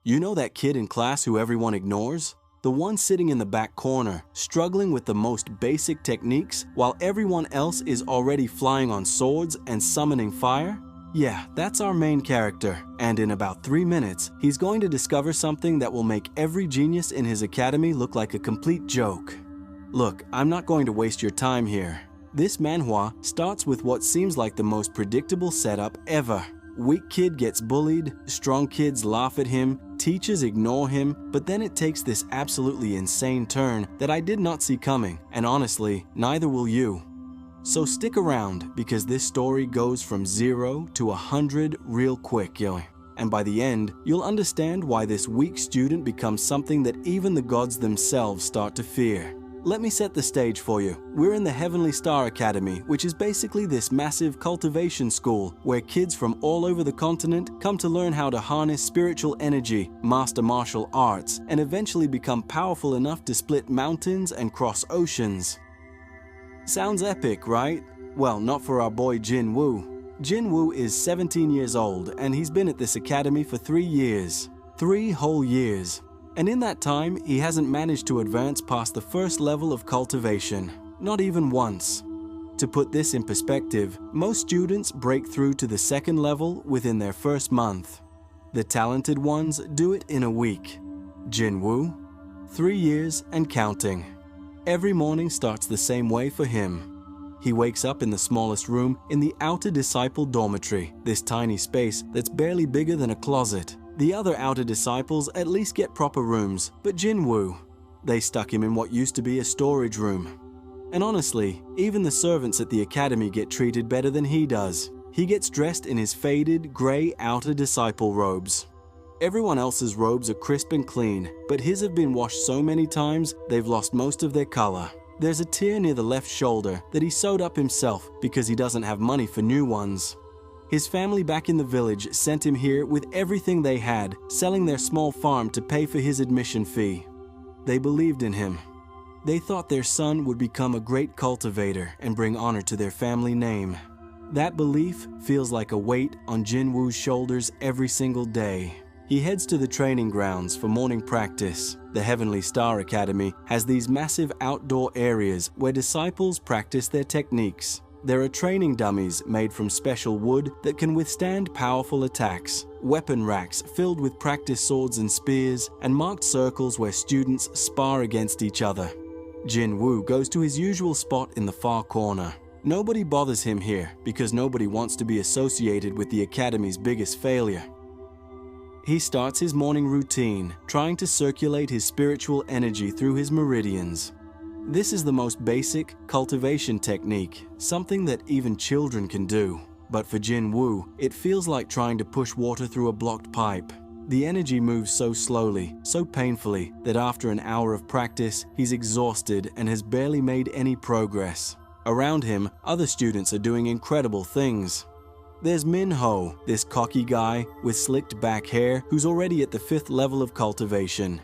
You know that kid in class who everyone ignores? The one sitting in the back corner, struggling with the most basic techniques while everyone else is already flying on swords and summoning fire? Yeah, that's our main character, and in about 3 minutes, he's going to discover something that will make every genius in his academy look like a complete joke. Look, I'm not going to waste your time here. This manhwa starts with what seems like the most predictable setup ever. Weak kid gets bullied, strong kids laugh at him, teachers ignore him, but then it takes this absolutely insane turn that I did not see coming, and honestly, neither will you. So stick around, because this story goes from 0 to 100 real quick, yo. And by the end, you'll understand why this weak student becomes something that even the gods themselves start to fear. Let me set the stage for you. We're in the Heavenly Star Academy, which is basically this massive cultivation school where kids from all over the continent come to learn how to harness spiritual energy, master martial arts, and eventually become powerful enough to split mountains and cross oceans. Sounds epic, right? Well, not for our boy Jin Woo. Jin Woo is 17 years old and he's been at this academy for 3 years. 3 whole years. And in that time, he hasn't managed to advance past the first level of cultivation, not even once. To put this in perspective, most students break through to the second level within their first month. The talented ones do it in a week. Jin Woo, 3 years and counting. Every morning starts the same way for him. He wakes up in the smallest room in the outer disciple dormitory, this tiny space that's barely bigger than a closet. The other outer disciples at least get proper rooms, but Jin Woo, they stuck him in what used to be a storage room. And honestly, even the servants at the academy get treated better than he does. He gets dressed in his faded, grey outer disciple robes. Everyone else's robes are crisp and clean, but his have been washed so many times they've lost most of their color. There's a tear near the left shoulder that he sewed up himself because he doesn't have money for new ones. His family back in the village sent him here with everything they had, selling their small farm to pay for his admission fee. They believed in him. They thought their son would become a great cultivator and bring honor to their family name. That belief feels like a weight on Jin Woo's shoulders every single day. He heads to the training grounds for morning practice. The Heavenly Star Academy has these massive outdoor areas where disciples practice their techniques. There are training dummies made from special wood that can withstand powerful attacks, weapon racks filled with practice swords and spears, and marked circles where students spar against each other. Jin Woo goes to his usual spot in the far corner. Nobody bothers him here because nobody wants to be associated with the academy's biggest failure. He starts his morning routine, trying to circulate his spiritual energy through his meridians. This is the most basic cultivation technique, something that even children can do. But for Jin Woo, it feels like trying to push water through a blocked pipe. The energy moves so slowly, so painfully, that after an hour of practice, he's exhausted and has barely made any progress. Around him, other students are doing incredible things. There's Min Ho, this cocky guy with slicked back hair who's already at the 5th level of cultivation.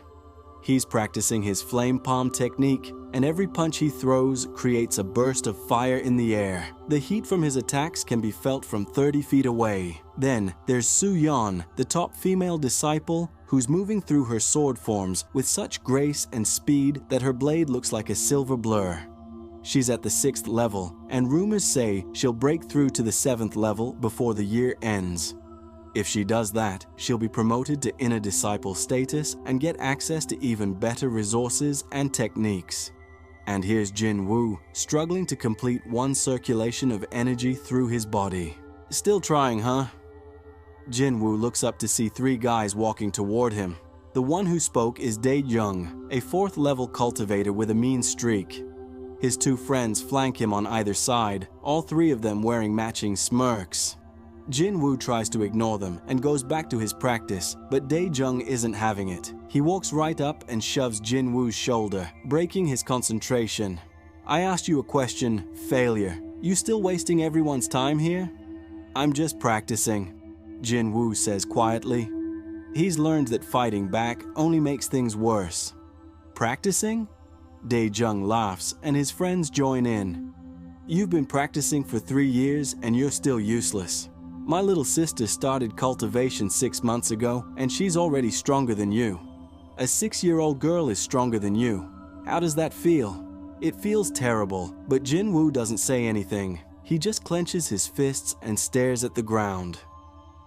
He's practicing his flame palm technique, and every punch he throws creates a burst of fire in the air. The heat from his attacks can be felt from 30 feet away. Then there's Su Yeon, the top female disciple, who's moving through her sword forms with such grace and speed that her blade looks like a silver blur. She's at the 6th level, and rumors say she'll break through to the 7th level before the year ends. If she does that, she'll be promoted to inner disciple status and get access to even better resources and techniques. And here's Jin Woo, struggling to complete one circulation of energy through his body. Still trying, huh? Jin Woo looks up to see 3 guys walking toward him. The one who spoke is Dae Young, a 4th level cultivator with a mean streak. His 2 friends flank him on either side, all 3 of them wearing matching smirks. Jin Woo tries to ignore them and goes back to his practice, but Dae Jung isn't having it. He walks right up and shoves Jin Woo's shoulder, breaking his concentration. I asked you a question, failure. You still wasting everyone's time here? I'm just practicing, Jin Woo says quietly. He's learned that fighting back only makes things worse. Practicing? Dae Jung laughs and his friends join in. You've been practicing for 3 years and you're still useless. My little sister started cultivation 6 months ago, and she's already stronger than you. A 6-year-old girl is stronger than you. How does that feel? It feels terrible, but Jin Woo doesn't say anything. He just clenches his fists and stares at the ground.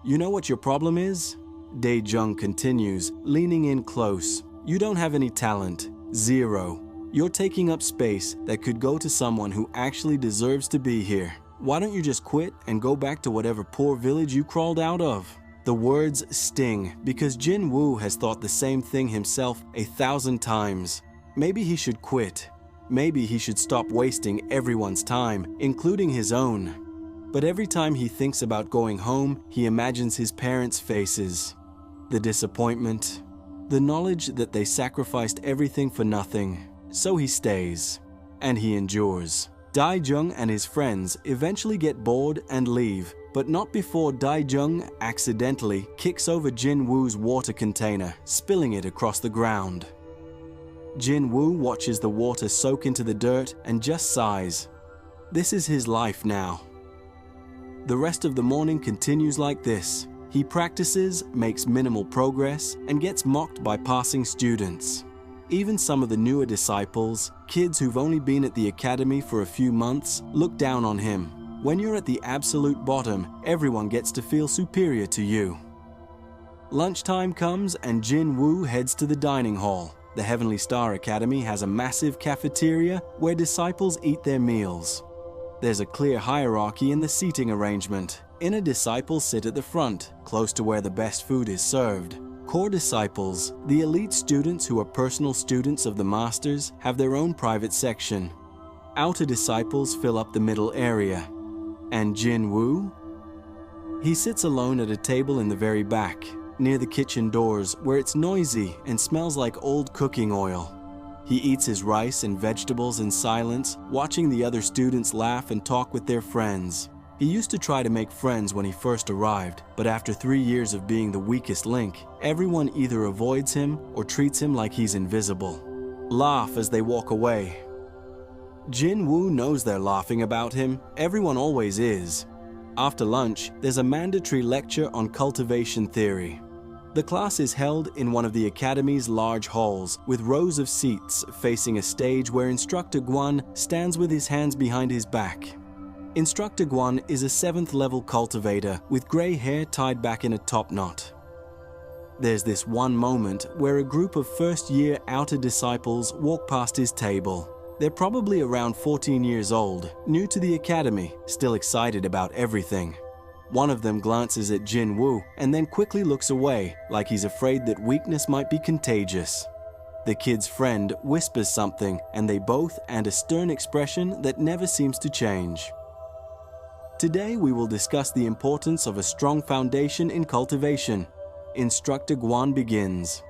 You know what your problem is? Dae-jung continues, leaning in close. You don't have any talent. 0. You're taking up space that could go to someone who actually deserves to be here. Why don't you just quit and go back to whatever poor village you crawled out of? The words sting because Jin Woo has thought the same thing himself 1,000 times. Maybe he should quit. Maybe he should stop wasting everyone's time, including his own. But every time he thinks about going home, he imagines his parents' faces. The disappointment. The knowledge that they sacrificed everything for nothing. So he stays. And he endures. Dae-jung and his friends eventually get bored and leave, but not before Dae-jung accidentally kicks over Jin Woo's water container, spilling it across the ground. Jin Woo watches the water soak into the dirt and just sighs. This is his life now. The rest of the morning continues like this. He practices, makes minimal progress, and gets mocked by passing students. Even some of the newer disciples, kids who've only been at the academy for a few months, look down on him. When you're at the absolute bottom, everyone gets to feel superior to you. Lunchtime comes and Jin Woo heads to the dining hall. The Heavenly Star Academy has a massive cafeteria where disciples eat their meals. There's a clear hierarchy in the seating arrangement. Inner disciples sit at the front, close to where the best food is served. Core disciples, the elite students who are personal students of the masters, have their own private section. Outer disciples fill up the middle area. And Jin Woo? He sits alone at a table in the very back, near the kitchen doors, where it's noisy and smells like old cooking oil. He eats his rice and vegetables in silence, watching the other students laugh and talk with their friends. He used to try to make friends when he first arrived, but after 3 years of being the weakest link, everyone either avoids him or treats him like he's invisible. Laugh as they walk away. Jin Woo knows they're laughing about him. Everyone always is. After lunch, there's a mandatory lecture on cultivation theory. The class is held in one of the academy's large halls, with rows of seats facing a stage where Instructor Guan stands with his hands behind his back. Instructor Guan is a 7th level cultivator with gray hair tied back in a top knot. There's this one moment where a group of first-year outer disciples walk past his table. They're probably around 14 years old, new to the academy, still excited about everything. One of them glances at Jin Woo and then quickly looks away, like he's afraid that weakness might be contagious. The kid's friend whispers something, and they both add a stern expression that never seems to change. Today we will discuss the importance of a strong foundation in cultivation. Instructor Guan begins.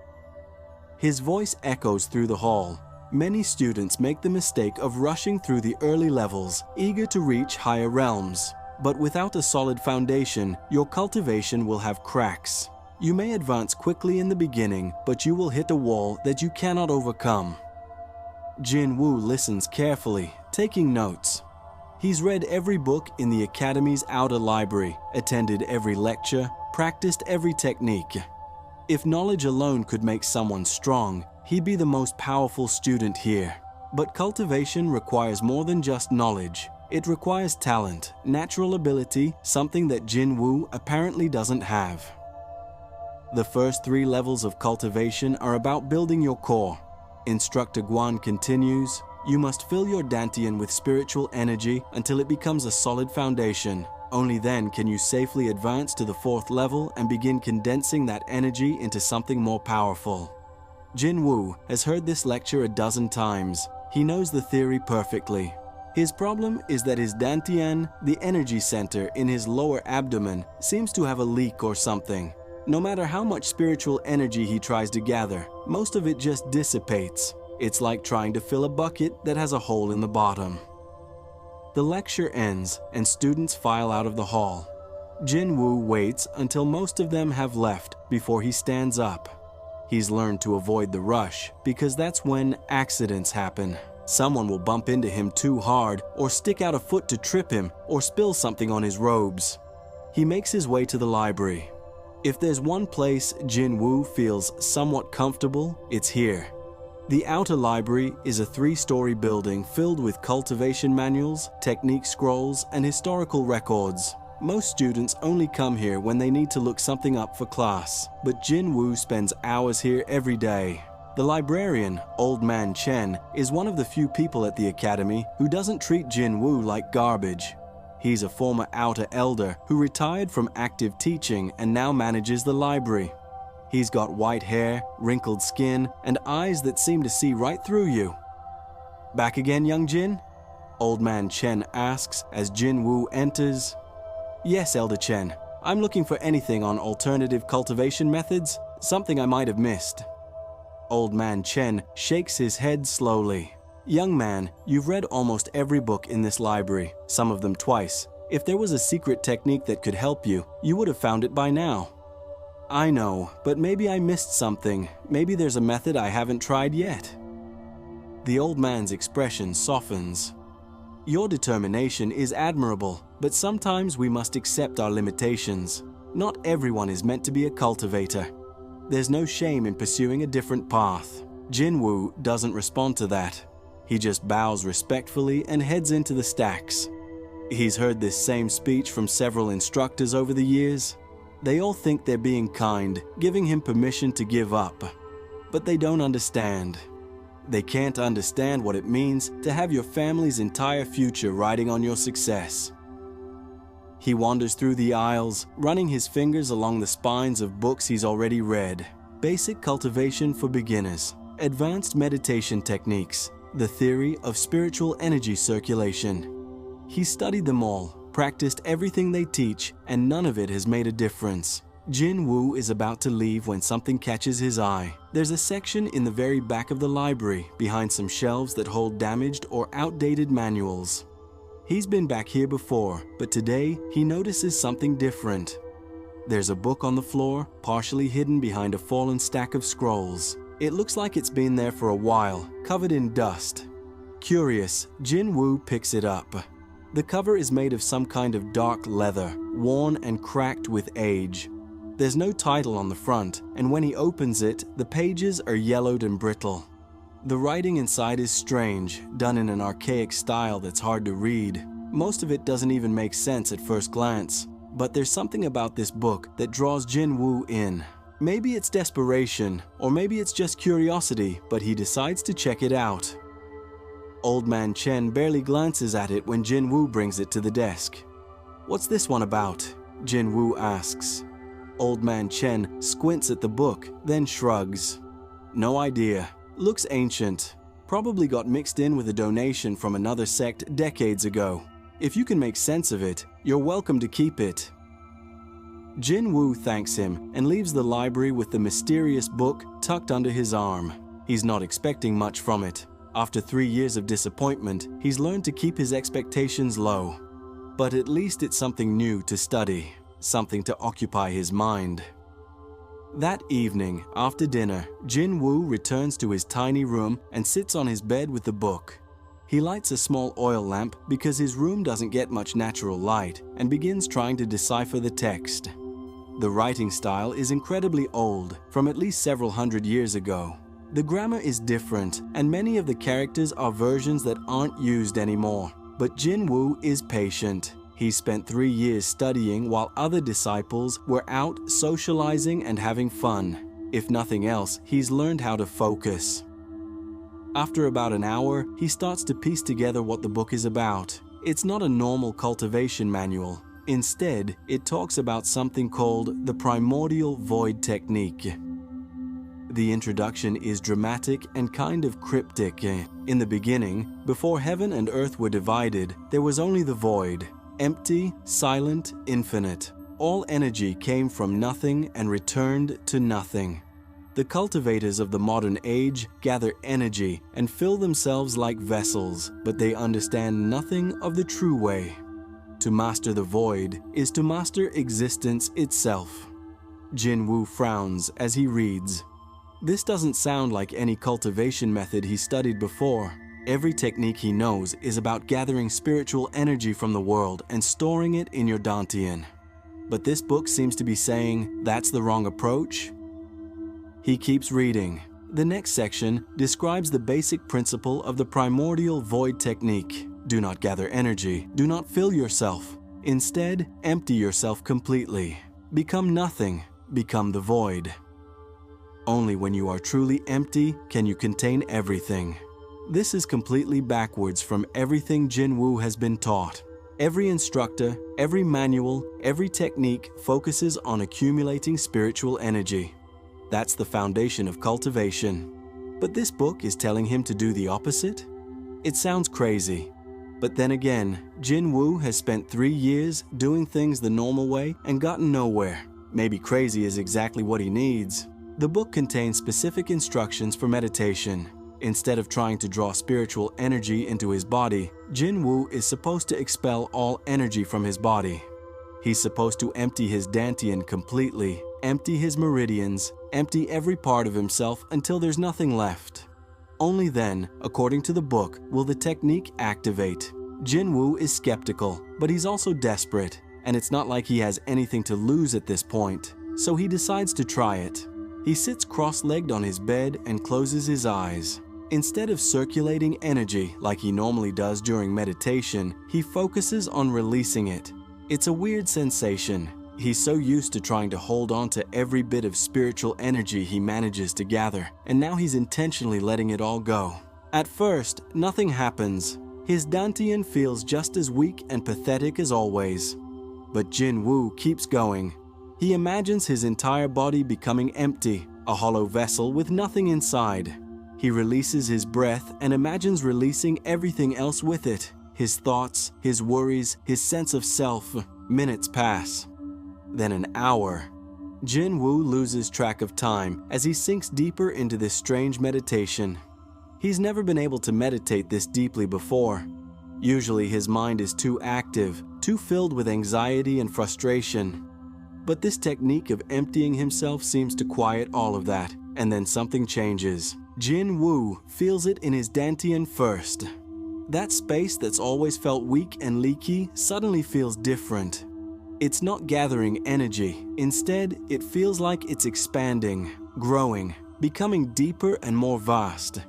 His voice echoes through the hall. Many students make the mistake of rushing through the early levels, eager to reach higher realms. But without a solid foundation, your cultivation will have cracks. You may advance quickly in the beginning, but you will hit a wall that you cannot overcome. Jin Woo listens carefully, taking notes. He's read every book in the Academy's outer library, attended every lecture, practiced every technique. If knowledge alone could make someone strong, he'd be the most powerful student here. But cultivation requires more than just knowledge. It requires talent, natural ability, something that Jin Woo apparently doesn't have. The first 3 levels of cultivation are about building your core. Instructor Guan continues, you must fill your dantian with spiritual energy until it becomes a solid foundation. Only then can you safely advance to the 4th level and begin condensing that energy into something more powerful. Jin Woo has heard this lecture a dozen times. He knows the theory perfectly. His problem is that his dantian, the energy center in his lower abdomen, seems to have a leak or something. No matter how much spiritual energy he tries to gather, most of it just dissipates. It's like trying to fill a bucket that has a hole in the bottom. The lecture ends and students file out of the hall. Jin Woo waits until most of them have left before he stands up. He's learned to avoid the rush because that's when accidents happen. Someone will bump into him too hard or stick out a foot to trip him or spill something on his robes. He makes his way to the library. If there's one place Jin Woo feels somewhat comfortable, it's here. The outer library is a 3-story building filled with cultivation manuals, technique scrolls, and historical records. Most students only come here when they need to look something up for class, but Jin Woo spends hours here every day. The librarian, Old Man Chen, is one of the few people at the academy who doesn't treat Jin Woo like garbage. He's a former outer elder who retired from active teaching and now manages the library. He's got white hair, wrinkled skin, and eyes that seem to see right through you. "Back again, young Jin?" Old Man Chen asks as Jin Woo enters. "Yes, Elder Chen. I'm looking for anything on alternative cultivation methods, something I might have missed." Old Man Chen shakes his head slowly. "Young man, you've read almost every book in this library, some of them twice. If there was a secret technique that could help you, you would have found it by now." "I know, but maybe I missed something. Maybe there's a method I haven't tried yet." The old man's expression softens. "Your determination is admirable, but sometimes we must accept our limitations. Not everyone is meant to be a cultivator. There's no shame in pursuing a different path." Jin Woo doesn't respond to that. He just bows respectfully and heads into the stacks. He's heard this same speech from several instructors over the years. They all think they're being kind, giving him permission to give up. But they don't understand. They can't understand what it means to have your family's entire future riding on your success. He wanders through the aisles, running his fingers along the spines of books he's already read. Basic cultivation for beginners, advanced meditation techniques, the theory of spiritual energy circulation. He studied them all, practiced everything they teach, and none of it has made a difference. Jin Woo is about to leave when something catches his eye. There's a section in the very back of the library, behind some shelves that hold damaged or outdated manuals. He's been back here before, but today he notices something different. There's a book on the floor, partially hidden behind a fallen stack of scrolls. It looks like it's been there for a while, covered in dust. Curious, Jin Woo picks it up. The cover is made of some kind of dark leather, worn and cracked with age. There's no title on the front, and when he opens it, the pages are yellowed and brittle. The writing inside is strange, done in an archaic style that's hard to read. Most of it doesn't even make sense at first glance, but there's something about this book that draws Jin Woo in. Maybe it's desperation, or maybe it's just curiosity, but he decides to check it out. Old Man Chen barely glances at it when Jin Woo brings it to the desk. "What's this one about?" Jin Woo asks. Old Man Chen squints at the book, then shrugs. "No idea. Looks ancient. Probably got mixed in with a donation from another sect decades ago. If you can make sense of it, you're welcome to keep it." Jin Woo thanks him and leaves the library with the mysterious book tucked under his arm. He's not expecting much from it. After 3 years of disappointment, he's learned to keep his expectations low. But at least it's something new to study, something to occupy his mind. That evening, after dinner, Jin Woo returns to his tiny room and sits on his bed with the book. He lights a small oil lamp because his room doesn't get much natural light and begins trying to decipher the text. The writing style is incredibly old, from at least several hundred years ago. The grammar is different, and many of the characters are versions that aren't used anymore. But Jin Woo is patient. He spent 3 years studying while other disciples were out socializing and having fun. If nothing else, he's learned how to focus. After about an hour, he starts to piece together what the book is about. It's not a normal cultivation manual. Instead, it talks about something called the Primordial Void Technique. The introduction is dramatic and kind of cryptic. In the beginning, before heaven and earth were divided, there was only the void. Empty, silent, infinite. All energy came from nothing and returned to nothing. The cultivators of the modern age gather energy and fill themselves like vessels, but they understand nothing of the true way. To master the void is to master existence itself. Jin Woo frowns as he reads. This doesn't sound like any cultivation method he studied before. Every technique he knows is about gathering spiritual energy from the world and storing it in your dantian. But this book seems to be saying that's the wrong approach. He keeps reading. The next section describes the basic principle of the Primordial Void Technique. Do not gather energy. Do not fill yourself. Instead, empty yourself completely. Become nothing. Become the void. Only when you are truly empty can you contain everything. This is completely backwards from everything Jin Woo has been taught. Every instructor, every manual, every technique focuses on accumulating spiritual energy. That's the foundation of cultivation. But this book is telling him to do the opposite? It sounds crazy. But then again, Jin Woo has spent 3 years doing things the normal way and gotten nowhere. Maybe crazy is exactly what he needs. The book contains specific instructions for meditation. Instead of trying to draw spiritual energy into his body, Jin Woo is supposed to expel all energy from his body. He's supposed to empty his dantian completely, empty his meridians, empty every part of himself until there's nothing left. Only then, according to the book, will the technique activate. Jin Woo is skeptical, but he's also desperate, and it's not like he has anything to lose at this point, so he decides to try it. He sits cross-legged on his bed and closes his eyes. Instead of circulating energy like he normally does during meditation, he focuses on releasing it. It's a weird sensation. He's so used to trying to hold on to every bit of spiritual energy he manages to gather, and now he's intentionally letting it all go. At first, nothing happens. His dantian feels just as weak and pathetic as always. But Jin Woo keeps going. He imagines his entire body becoming empty, a hollow vessel with nothing inside. He releases his breath and imagines releasing everything else with it. His thoughts, his worries, his sense of self. Minutes pass. Then an hour. Jin Woo loses track of time as he sinks deeper into this strange meditation. He's never been able to meditate this deeply before. Usually his mind is too active, too filled with anxiety and frustration. But this technique of emptying himself seems to quiet all of that, and then something changes. Jin Woo feels it in his dantian first. That space that's always felt weak and leaky suddenly feels different. It's not gathering energy. Instead, it feels like it's expanding, growing, becoming deeper and more vast.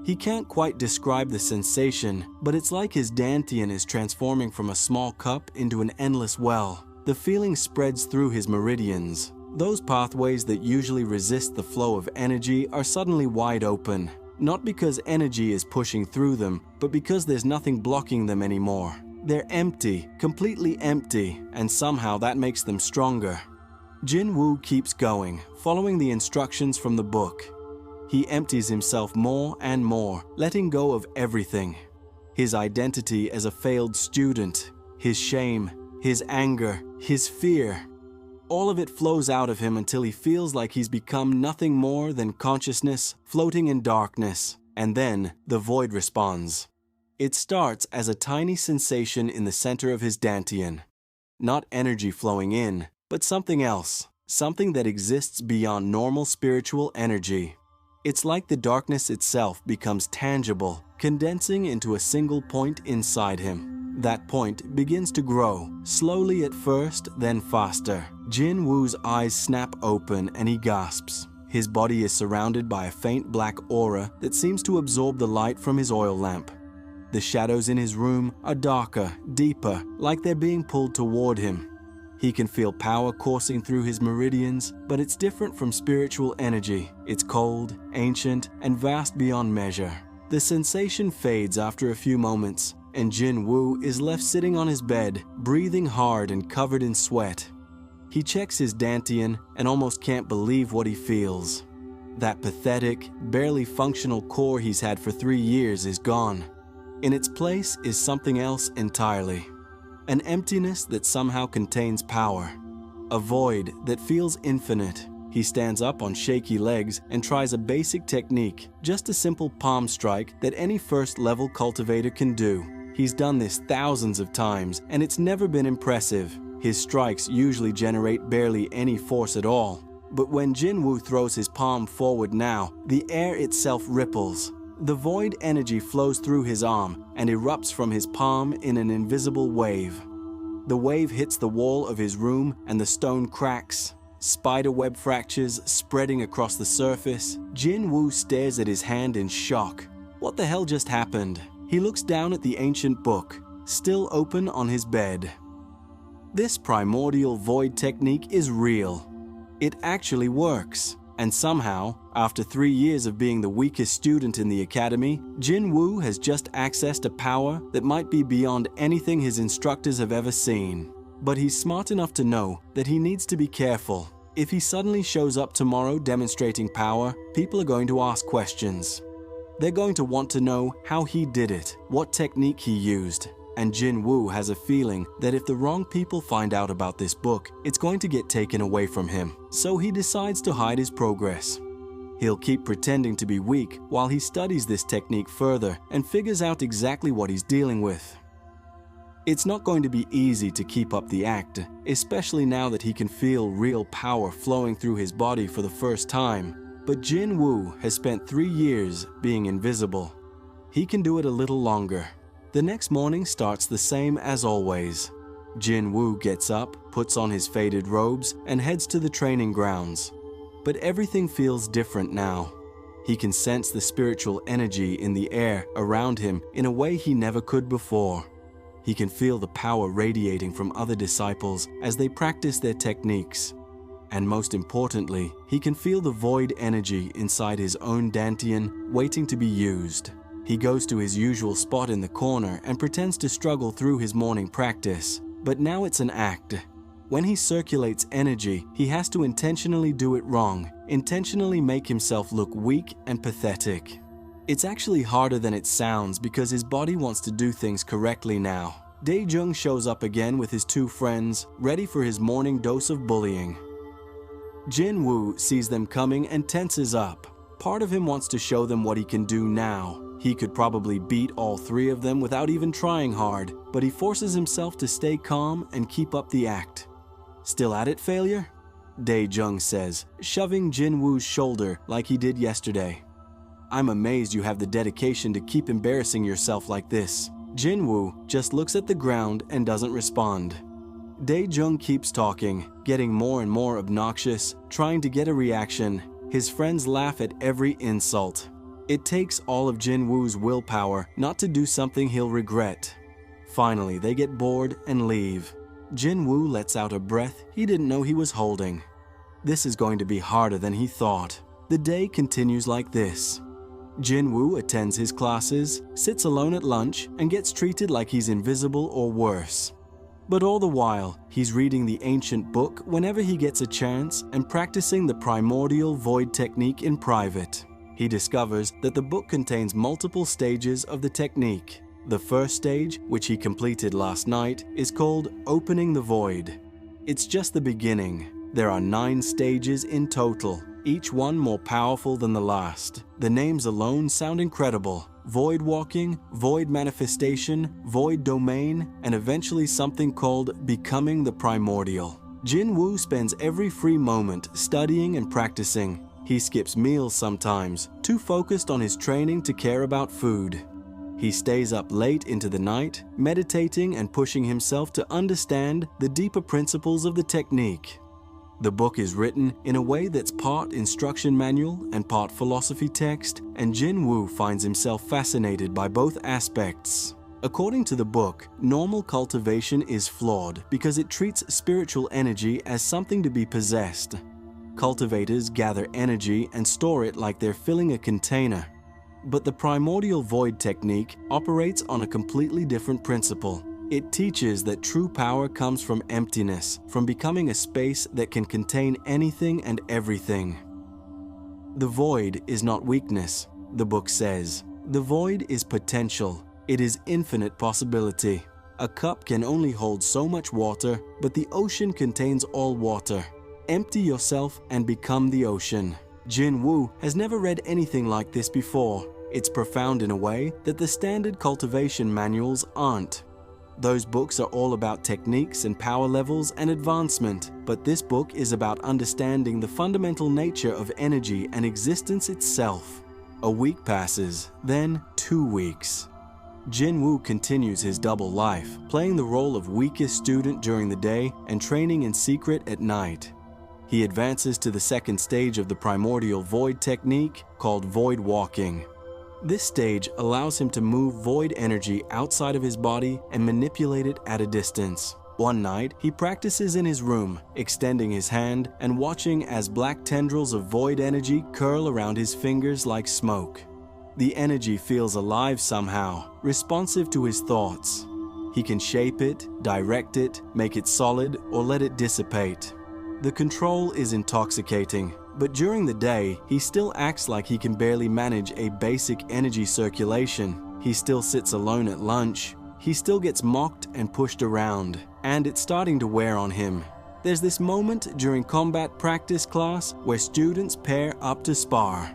He can't quite describe the sensation, but it's like his dantian is transforming from a small cup into an endless well. The feeling spreads through his meridians. Those pathways that usually resist the flow of energy are suddenly wide open. Not because energy is pushing through them, but because there's nothing blocking them anymore. They're empty, completely empty, and somehow that makes them stronger. Jin Woo keeps going, following the instructions from the book. He empties himself more and more, letting go of everything. His identity as a failed student, his shame, his anger, his fear. All of it flows out of him until he feels like he's become nothing more than consciousness floating in darkness. And then the void responds. It starts as a tiny sensation in the center of his dantian. Not energy flowing in, but something else. Something that exists beyond normal spiritual energy. It's like the darkness itself becomes tangible, condensing into a single point inside him. That point begins to grow, slowly at first, then faster. Jin Woo's eyes snap open and he gasps. His body is surrounded by a faint black aura that seems to absorb the light from his oil lamp. The shadows in his room are darker, deeper, like they're being pulled toward him. He can feel power coursing through his meridians, but it's different from spiritual energy. It's cold, ancient, and vast beyond measure. The sensation fades after a few moments, and Jin Woo is left sitting on his bed, breathing hard and covered in sweat. He checks his dantian and almost can't believe what he feels. That pathetic, barely functional core he's had for 3 years is gone. In its place is something else entirely. An emptiness that somehow contains power. A void that feels infinite. He stands up on shaky legs and tries a basic technique, just a simple palm strike that any first-level cultivator can do. He's done this thousands of times, and it's never been impressive. His strikes usually generate barely any force at all. But when Jin Woo throws his palm forward now, the air itself ripples. The void energy flows through his arm and erupts from his palm in an invisible wave. The wave hits the wall of his room and the stone cracks. Spiderweb fractures spreading across the surface. Jin Woo stares at his hand in shock. What the hell just happened? He looks down at the ancient book, still open on his bed. This Primordial Void Technique is real. It actually works. And somehow, after 3 years of being the weakest student in the academy, Jin Woo has just accessed a power that might be beyond anything his instructors have ever seen. But he's smart enough to know that he needs to be careful. If he suddenly shows up tomorrow demonstrating power, people are going to ask questions. They're going to want to know how he did it, what technique he used. And Jin Woo has a feeling that if the wrong people find out about this book, it's going to get taken away from him. So he decides to hide his progress. He'll keep pretending to be weak while he studies this technique further and figures out exactly what he's dealing with. It's not going to be easy to keep up the act, especially now that he can feel real power flowing through his body for the first time. But Jin Woo has spent 3 years being invisible. He can do it a little longer. The next morning starts the same as always. Jin Woo gets up, puts on his faded robes, and heads to the training grounds. But everything feels different now. He can sense the spiritual energy in the air around him in a way he never could before. He can feel the power radiating from other disciples as they practice their techniques. And most importantly, he can feel the void energy inside his own dantian waiting to be used. He goes to his usual spot in the corner and pretends to struggle through his morning practice. But now it's an act. When he circulates energy, he has to intentionally do it wrong, intentionally make himself look weak and pathetic. It's actually harder than it sounds because his body wants to do things correctly now. Dae-jung shows up again with his 2 friends, ready for his morning dose of bullying. Jin Woo sees them coming and tenses up. Part of him wants to show them what he can do now. He could probably beat all 3 of them without even trying hard, but he forces himself to stay calm and keep up the act. Still at it, failure? Dae-jung says, shoving Jin Woo's shoulder like he did yesterday. I'm amazed you have the dedication to keep embarrassing yourself like this. Jin Woo just looks at the ground and doesn't respond. Dae-jung keeps talking, getting more and more obnoxious, trying to get a reaction. His friends laugh at every insult. It takes all of Jin Woo's willpower not to do something he'll regret. Finally, they get bored and leave. Jin Woo lets out a breath he didn't know he was holding. This is going to be harder than he thought. The day continues like this. Jin Woo attends his classes, sits alone at lunch, and gets treated like he's invisible or worse. But all the while, he's reading the ancient book whenever he gets a chance and practicing the Primordial Void Technique in private. He discovers that the book contains multiple stages of the technique. The first stage, which he completed last night, is called Opening the Void. It's just the beginning. There are 9 stages in total, each one more powerful than the last. The names alone sound incredible. Void Walking, Void Manifestation, Void Domain, and eventually something called Becoming the Primordial. Jin Woo spends every free moment studying and practicing. He skips meals sometimes, too focused on his training to care about food. He stays up late into the night, meditating and pushing himself to understand the deeper principles of the technique. The book is written in a way that's part instruction manual and part philosophy text, and Jin Woo finds himself fascinated by both aspects. According to the book, normal cultivation is flawed because it treats spiritual energy as something to be possessed. Cultivators gather energy and store it like they're filling a container. But the Primordial Void Technique operates on a completely different principle. It teaches that true power comes from emptiness, from becoming a space that can contain anything and everything. The void is not weakness, the book says. The void is potential. It is infinite possibility. A cup can only hold so much water, but the ocean contains all water. Empty yourself and become the ocean. Jin Woo has never read anything like this before. It's profound in a way that the standard cultivation manuals aren't. Those books are all about techniques and power levels and advancement, but this book is about understanding the fundamental nature of energy and existence itself. A week passes, then 2 weeks. Jin Woo continues his double life, playing the role of weakest student during the day and training in secret at night. He advances to the second stage of the Primordial Void Technique, called Void Walking. This stage allows him to move void energy outside of his body and manipulate it at a distance. One night, he practices in his room, extending his hand and watching as black tendrils of void energy curl around his fingers like smoke. The energy feels alive somehow, responsive to his thoughts. He can shape it, direct it, make it solid, or let it dissipate. The control is intoxicating, but during the day, he still acts like he can barely manage a basic energy circulation. He still sits alone at lunch. He still gets mocked and pushed around, and it's starting to wear on him. There's this moment during combat practice class where students pair up to spar.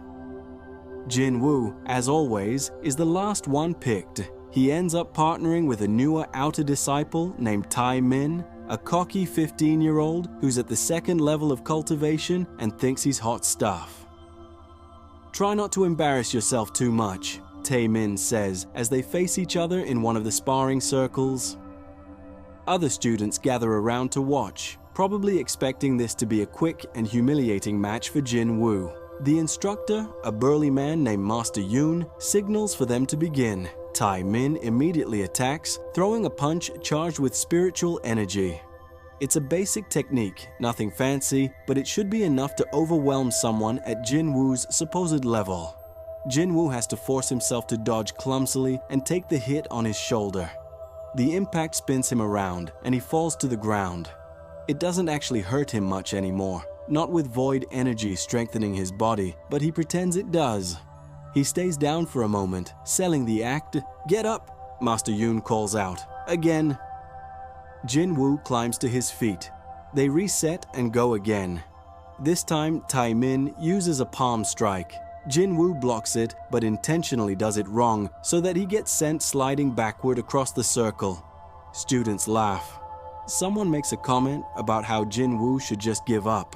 Jin Woo, as always, is the last one picked. He ends up partnering with a newer outer disciple named Tai Min, a cocky 15-year-old who's at the second level of cultivation and thinks he's hot stuff. "Try not to embarrass yourself too much," Tai Min says as they face each other in one of the sparring circles. Other students gather around to watch, probably expecting this to be a quick and humiliating match for Jin Woo. The instructor, a burly man named Master Yoon, signals for them to begin. Tai Min immediately attacks, throwing a punch charged with spiritual energy. It's a basic technique, nothing fancy, but it should be enough to overwhelm someone at Jin Woo's supposed level. Jin Woo has to force himself to dodge clumsily and take the hit on his shoulder. The impact spins him around, and he falls to the ground. It doesn't actually hurt him much anymore, not with void energy strengthening his body, but he pretends it does. He stays down for a moment, selling the act. "Get up," Master Yoon calls out. Again. Jin Woo climbs to his feet. They reset and go again. This time, Tai Min uses a palm strike. Jin Woo blocks it, but intentionally does it wrong, so that he gets sent sliding backward across the circle. Students laugh. Someone makes a comment about how Jin Woo should just give up.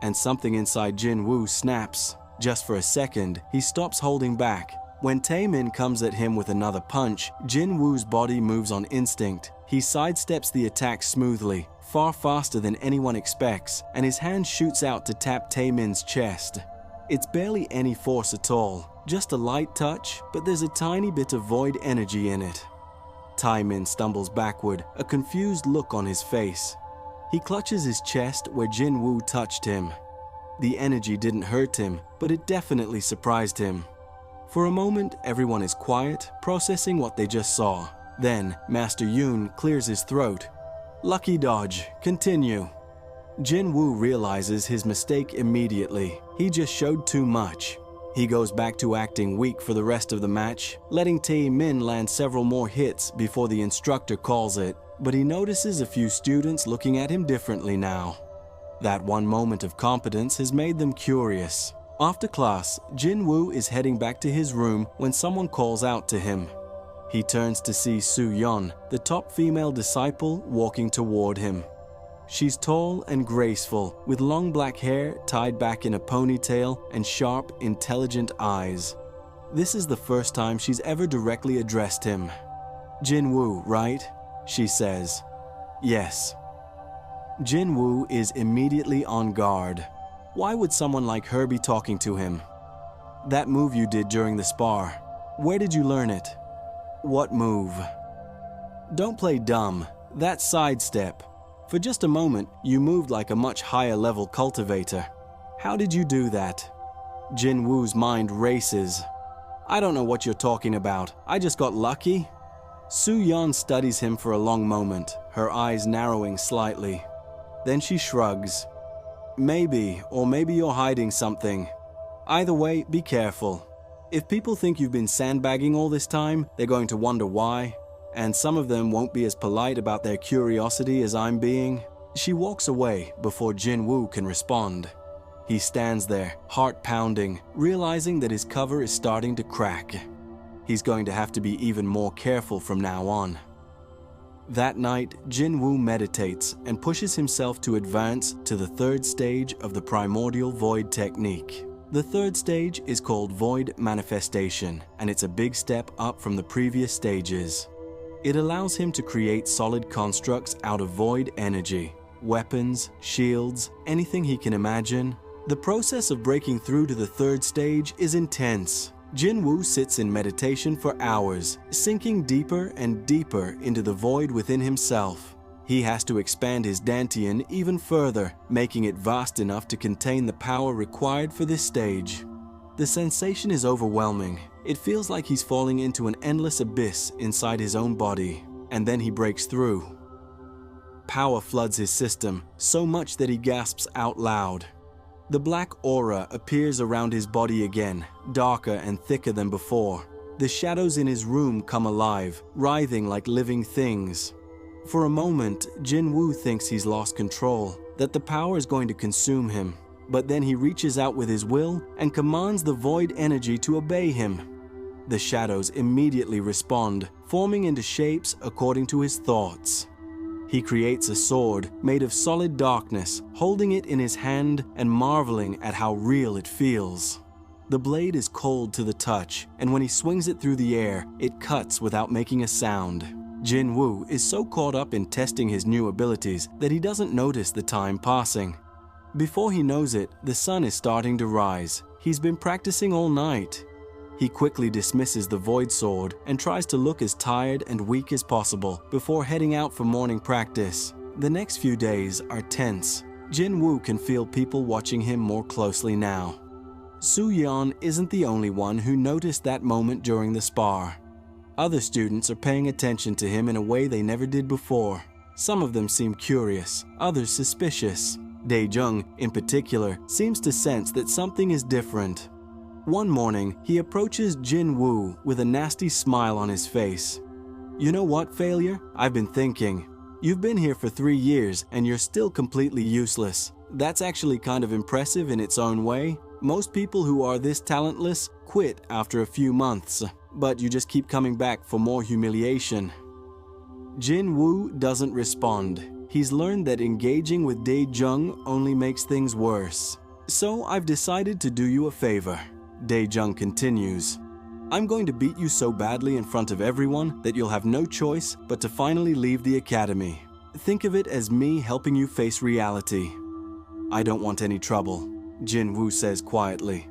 And something inside Jin Woo snaps. Just for a second, he stops holding back. When Tai Min comes at him with another punch, Jin Woo's body moves on instinct. He sidesteps the attack smoothly, far faster than anyone expects, and his hand shoots out to tap Tai Min's chest. It's barely any force at all, just a light touch, but there's a tiny bit of void energy in it. Tai Min stumbles backward, a confused look on his face. He clutches his chest where Jin Woo touched him. The energy didn't hurt him, but it definitely surprised him. For a moment, everyone is quiet, processing what they just saw. Then, Master Yoon clears his throat. "Lucky dodge, continue." Jin Woo realizes his mistake immediately. He just showed too much. He goes back to acting weak for the rest of the match, letting Tai Min land several more hits before the instructor calls it. But he notices a few students looking at him differently now. That one moment of competence has made them curious. After class, Jin Woo is heading back to his room when someone calls out to him. He turns to see Soo Yeon, the top female disciple, walking toward him. She's tall and graceful, with long black hair tied back in a ponytail and sharp, intelligent eyes. This is the first time she's ever directly addressed him. "Jin Woo, right?" she says. "Yes." Jin Woo is immediately on guard. Why would someone like her be talking to him? "That move you did during the spar, where did you learn it?" "What move?" "Don't play dumb. That sidestep. For just a moment, you moved like a much higher level cultivator. How did you do that?" Jin Woo's mind races. "I don't know what you're talking about. I just got lucky." Soo Yeon studies him for a long moment, her eyes narrowing slightly. Then she shrugs. "Maybe, or maybe you're hiding something. Either way, be careful. If people think you've been sandbagging all this time, they're going to wonder why, and some of them won't be as polite about their curiosity as I'm being." She walks away before Jin Woo can respond. He stands there, heart pounding, realizing that his cover is starting to crack. He's going to have to be even more careful from now on. That night, Jin Woo meditates and pushes himself to advance to the third stage of the Primordial Void Technique. The third stage is called Void Manifestation, and it's a big step up from the previous stages. It allows him to create solid constructs out of void energy, weapons, shields, anything he can imagine. The process of breaking through to the third stage is intense. Jin Woo sits in meditation for hours, sinking deeper and deeper into the void within himself. He has to expand his dantian even further, making it vast enough to contain the power required for this stage. The sensation is overwhelming. It feels like he's falling into an endless abyss inside his own body, and then he breaks through. Power floods his system, so much that he gasps out loud. The black aura appears around his body again, darker and thicker than before. The shadows in his room come alive, writhing like living things. For a moment, Jin Woo thinks he's lost control, that the power is going to consume him. But then he reaches out with his will and commands the void energy to obey him. The shadows immediately respond, forming into shapes according to his thoughts. He creates a sword made of solid darkness, holding it in his hand and marveling at how real it feels. The blade is cold to the touch, and when he swings it through the air, it cuts without making a sound. Jin Woo is so caught up in testing his new abilities that he doesn't notice the time passing. Before he knows it, the sun is starting to rise. He's been practicing all night. He quickly dismisses the void sword and tries to look as tired and weak as possible before heading out for morning practice. The next few days are tense. Jin Woo can feel people watching him more closely now. Su Yan isn't the only one who noticed that moment during the spar. Other students are paying attention to him in a way they never did before. Some of them seem curious, others suspicious. Dae-jung, in particular, seems to sense that something is different. One morning, he approaches Jin Woo with a nasty smile on his face. "You know what, failure? I've been thinking. You've been here for 3 years and you're still completely useless. That's actually kind of impressive in its own way. Most people who are this talentless quit after a few months, but you just keep coming back for more humiliation." Jin Woo doesn't respond. He's learned that engaging with Dae-jung only makes things worse. "So I've decided to do you a favor," Dae-jung continues. "I'm going to beat you so badly in front of everyone that you'll have no choice but to finally leave the academy. Think of it as me helping you face reality." "I don't want any trouble," Jin Woo says quietly.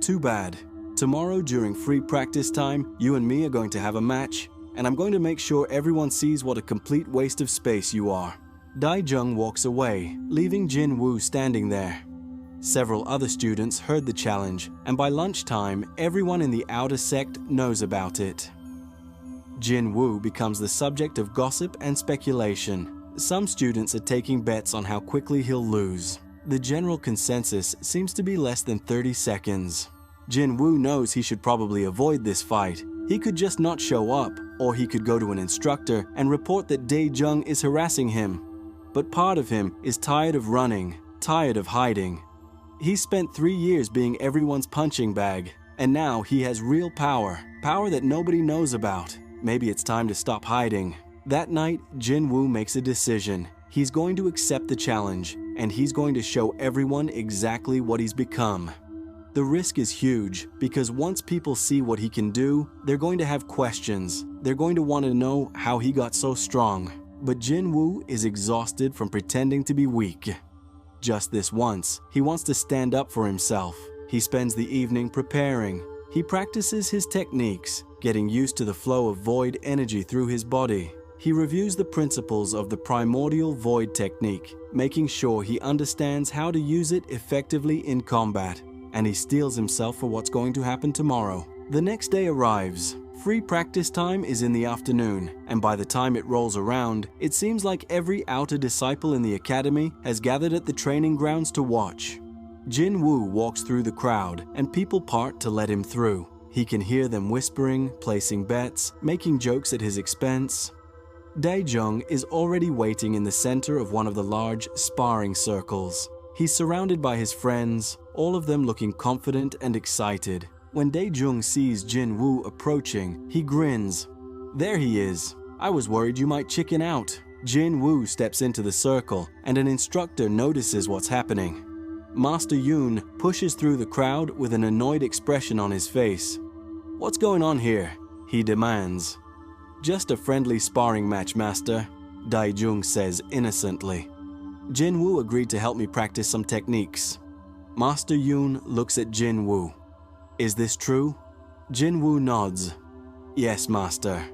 "Too bad. Tomorrow during free practice time, you and me are going to have a match, and I'm going to make sure everyone sees what a complete waste of space you are." Dae-jung walks away, leaving Jin Woo standing there. Several other students heard the challenge, and by lunchtime, everyone in the outer sect knows about it. Jin Woo becomes the subject of gossip and speculation. Some students are taking bets on how quickly he'll lose. The general consensus seems to be less than 30 seconds. Jin Woo knows he should probably avoid this fight. He could just not show up, or he could go to an instructor and report that Dae-jung is harassing him. But part of him is tired of running, tired of hiding. He spent 3 years being everyone's punching bag, and now he has real power, power that nobody knows about. Maybe it's time to stop hiding. That night, Jin Woo makes a decision. He's going to accept the challenge, and he's going to show everyone exactly what he's become. The risk is huge, because once people see what he can do, they're going to have questions. They're going to want to know how he got so strong. But Jin Woo is exhausted from pretending to be weak. Just this once, he wants to stand up for himself. He spends the evening preparing. He practices his techniques, getting used to the flow of void energy through his body. He reviews the principles of the Primordial Void Technique, making sure he understands how to use it effectively in combat. And he steels himself for what's going to happen tomorrow. The next day arrives. Free practice time is in the afternoon, and by the time it rolls around, it seems like every outer disciple in the academy has gathered at the training grounds to watch. Jin Woo walks through the crowd, and people part to let him through. He can hear them whispering, placing bets, making jokes at his expense. Dae-jung is already waiting in the center of one of the large sparring circles. He's surrounded by his friends, all of them looking confident and excited. When Dae-jung sees Jin Woo approaching, he grins. "There he is. I was worried you might chicken out." Jin Woo steps into the circle, and an instructor notices what's happening. Master Yoon pushes through the crowd with an annoyed expression on his face. "What's going on here?" he demands. "Just a friendly sparring match, Master," Daijung says innocently. "Jin Woo agreed to help me practice some techniques." Master Yoon looks at Jin Woo. "Is this true?" Jin Woo nods. "Yes, Master."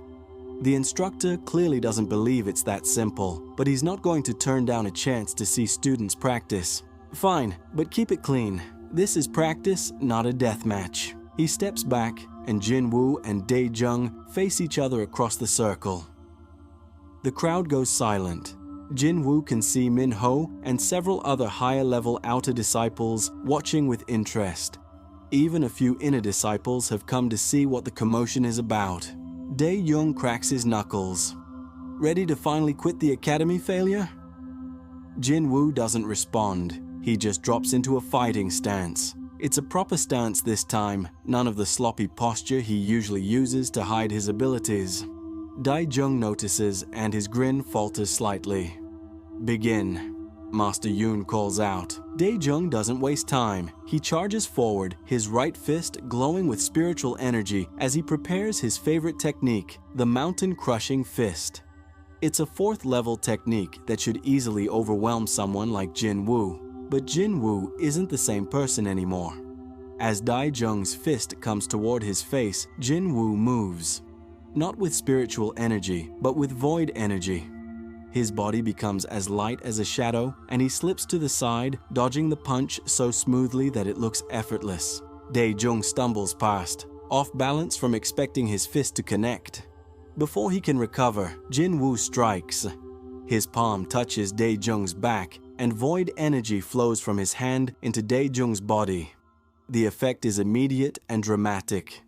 The instructor clearly doesn't believe it's that simple, but he's not going to turn down a chance to see students practice. "Fine, but keep it clean. This is practice, not a death match." He steps back, and Jin Woo and Daejung face each other across the circle. The crowd goes silent. Jin Woo can see Min Ho and several other higher-level outer disciples watching with interest. Even a few inner disciples have come to see what the commotion is about. Dae-jung cracks his knuckles. "Ready to finally quit the academy, failure?" Jin Woo doesn't respond. He just drops into a fighting stance. It's a proper stance this time, none of the sloppy posture he usually uses to hide his abilities. Dae-jung notices and his grin falters slightly. "Begin," Master Yoon calls out. Dae-jung doesn't waste time. He charges forward, his right fist glowing with spiritual energy as he prepares his favorite technique, the mountain-crushing fist. It's a 4th level technique that should easily overwhelm someone like Jin Woo. But Jin Woo isn't the same person anymore. As Dae-jung's fist comes toward his face, Jin Woo moves. Not with spiritual energy, but with void energy. His body becomes as light as a shadow, and he slips to the side, dodging the punch so smoothly that it looks effortless. Dae-jung stumbles past, off balance from expecting his fist to connect. Before he can recover, Jin Woo strikes. His palm touches Dae-jung's back, and void energy flows from his hand into Dae-jung's body. The effect is immediate and dramatic.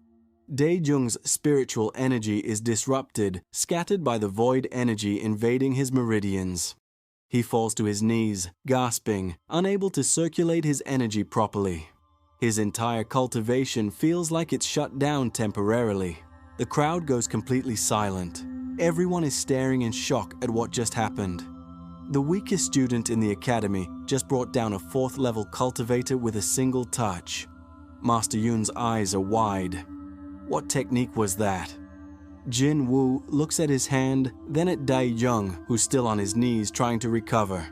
Dae-jung's spiritual energy is disrupted, scattered by the void energy invading his meridians. He falls to his knees, gasping, unable to circulate his energy properly. His entire cultivation feels like it's shut down temporarily. The crowd goes completely silent. Everyone is staring in shock at what just happened. The weakest student in the academy just brought down a 4th level cultivator with a single touch. Master Yoon's eyes are wide. What technique was that? Jin Woo looks at his hand, then at Dae-jung, who's still on his knees trying to recover.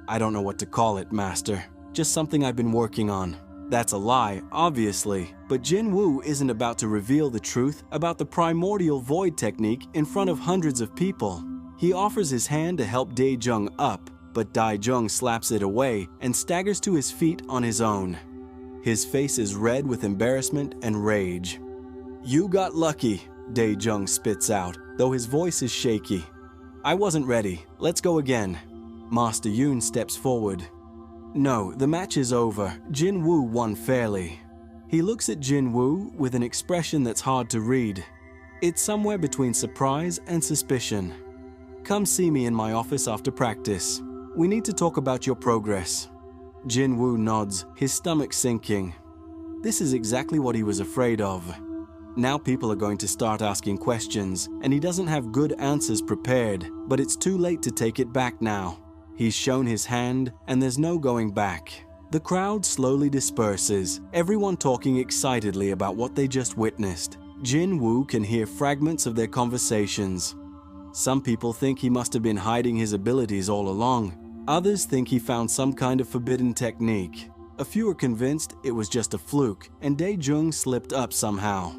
"I don't know what to call it, Master. Just something I've been working on." That's a lie, obviously, but Jin Woo isn't about to reveal the truth about the Primordial Void Technique in front of hundreds of people. He offers his hand to help Dae-jung up, but Dae-jung slaps it away and staggers to his feet on his own. His face is red with embarrassment and rage. "You got lucky," Dae-jung spits out, though his voice is shaky. "I wasn't ready. Let's go again." Master Yoon steps forward. "No, the match is over. Jin Woo won fairly." He looks at Jin Woo with an expression that's hard to read. It's somewhere between surprise and suspicion. "Come see me in my office after practice. We need to talk about your progress." Jin Woo nods, his stomach sinking. This is exactly what he was afraid of. Now people are going to start asking questions, and he doesn't have good answers prepared, but it's too late to take it back now. He's shown his hand, and there's no going back. The crowd slowly disperses, everyone talking excitedly about what they just witnessed. Jin Woo can hear fragments of their conversations. Some people think he must have been hiding his abilities all along. Others think he found some kind of forbidden technique. A few are convinced it was just a fluke, and Dae-jung slipped up somehow.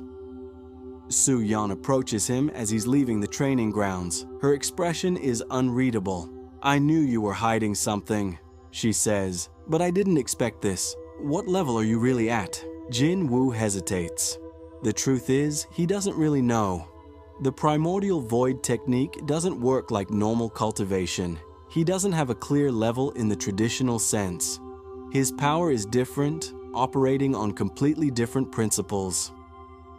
Soo-yeon approaches him as he's leaving the training grounds. Her expression is unreadable. "I knew you were hiding something," she says, "but I didn't expect this. What level are you really at?" Jin Woo hesitates. The truth is, he doesn't really know. The Primordial Void Technique doesn't work like normal cultivation. He doesn't have a clear level in the traditional sense. His power is different, operating on completely different principles.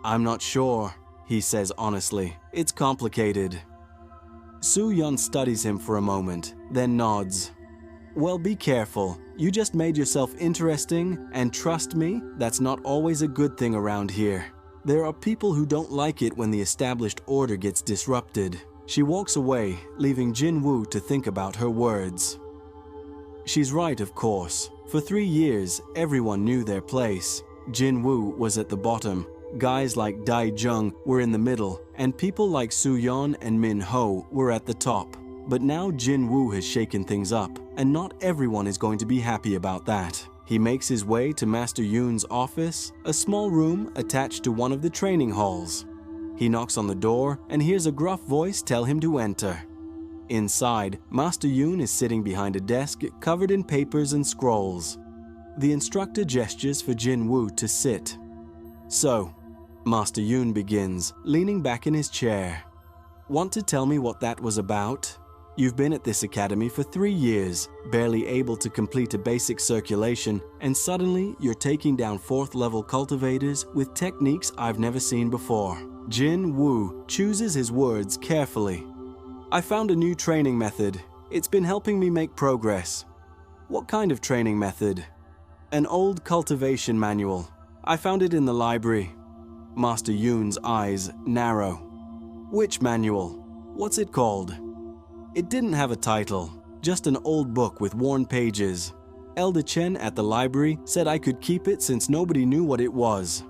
"I'm not sure," he says honestly. "It's complicated." Soo-yeon studies him for a moment, then nods. "Well, be careful. You just made yourself interesting, and trust me, that's not always a good thing around here. There are people who don't like it when the established order gets disrupted." She walks away, leaving Jin Woo to think about her words. She's right, of course. For 3 years, everyone knew their place. Jin Woo was at the bottom, guys like Dai Jung were in the middle, and people like Soo Yeon and Min Ho were at the top. But now Jin Woo has shaken things up, and not everyone is going to be happy about that. He makes his way to Master Yoon's office, a small room attached to one of the training halls. He knocks on the door and hears a gruff voice tell him to enter. Inside, Master Yoon is sitting behind a desk covered in papers and scrolls. The instructor gestures for Jin Woo to sit. "So," Master Yoon begins, leaning back in his chair. "Want to tell me what that was about? You've been at this academy for 3 years, barely able to complete a basic circulation, and suddenly you're taking down 4th level cultivators with techniques I've never seen before." Jin Woo chooses his words carefully. "I found a new training method. It's been helping me make progress." "What kind of training method?" "An old cultivation manual. I found it in the library." Master Yoon's eyes narrow. "Which manual? What's it called?" "It didn't have a title, just an old book with worn pages. Elder Chen at the library said I could keep it since nobody knew what it was."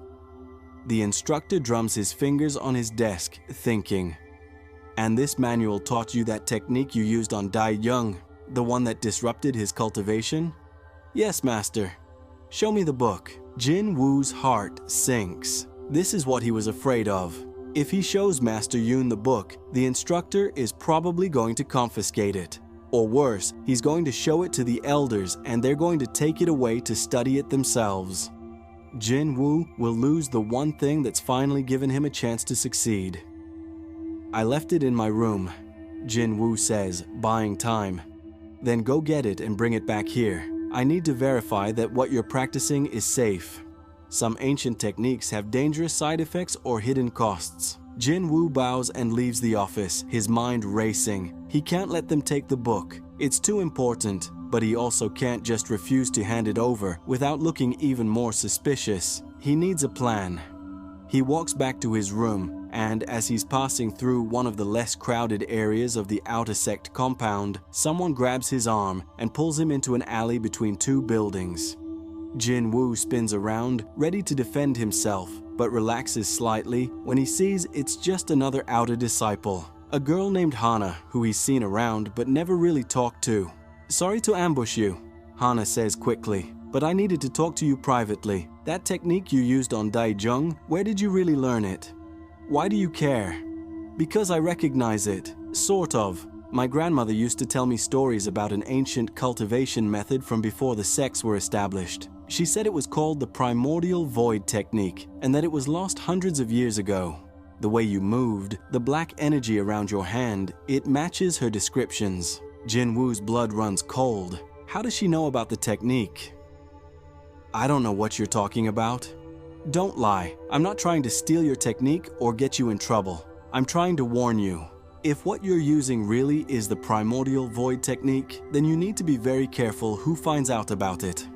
The instructor drums his fingers on his desk, thinking. "And this manual taught you that technique you used on Dai Young, the one that disrupted his cultivation?" "Yes, master." "Show me the book." Jin Woo's heart sinks. This is what he was afraid of. If he shows Master Yoon the book, the instructor is probably going to confiscate it. Or worse, he's going to show it to the elders and they're going to take it away to study it themselves. Jin Woo will lose the one thing that's finally given him a chance to succeed. "I left it in my room," Jin Woo says, buying time. "Then go get it and bring it back here. I need to verify that what you're practicing is safe. Some ancient techniques have dangerous side effects or hidden costs." Jin Woo bows and leaves the office, his mind racing. He can't let them take the book. It's too important, but he also can't just refuse to hand it over without looking even more suspicious. He needs a plan. He walks back to his room, and as he's passing through one of the less crowded areas of the outer sect compound, someone grabs his arm and pulls him into an alley between 2 buildings. Jin Woo spins around, ready to defend himself, but relaxes slightly when he sees it's just another outer disciple, a girl named Hana who he's seen around but never really talked to. "Sorry to ambush you," Hana says quickly, "but I needed to talk to you privately. That technique you used on Dai Jung, where did you really learn it?" "Why do you care?" "Because I recognize it, sort of. My grandmother used to tell me stories about an ancient cultivation method from before the sects were established. She said it was called the Primordial Void Technique, and that it was lost hundreds of years ago. The way you moved, the black energy around your hand, it matches her descriptions." Jin Woo's blood runs cold. How does she know about the technique? "I don't know what you're talking about." "Don't lie. I'm not trying to steal your technique or get you in trouble. I'm trying to warn you. If what you're using really is the Primordial Void Technique, then you need to be very careful who finds out about it."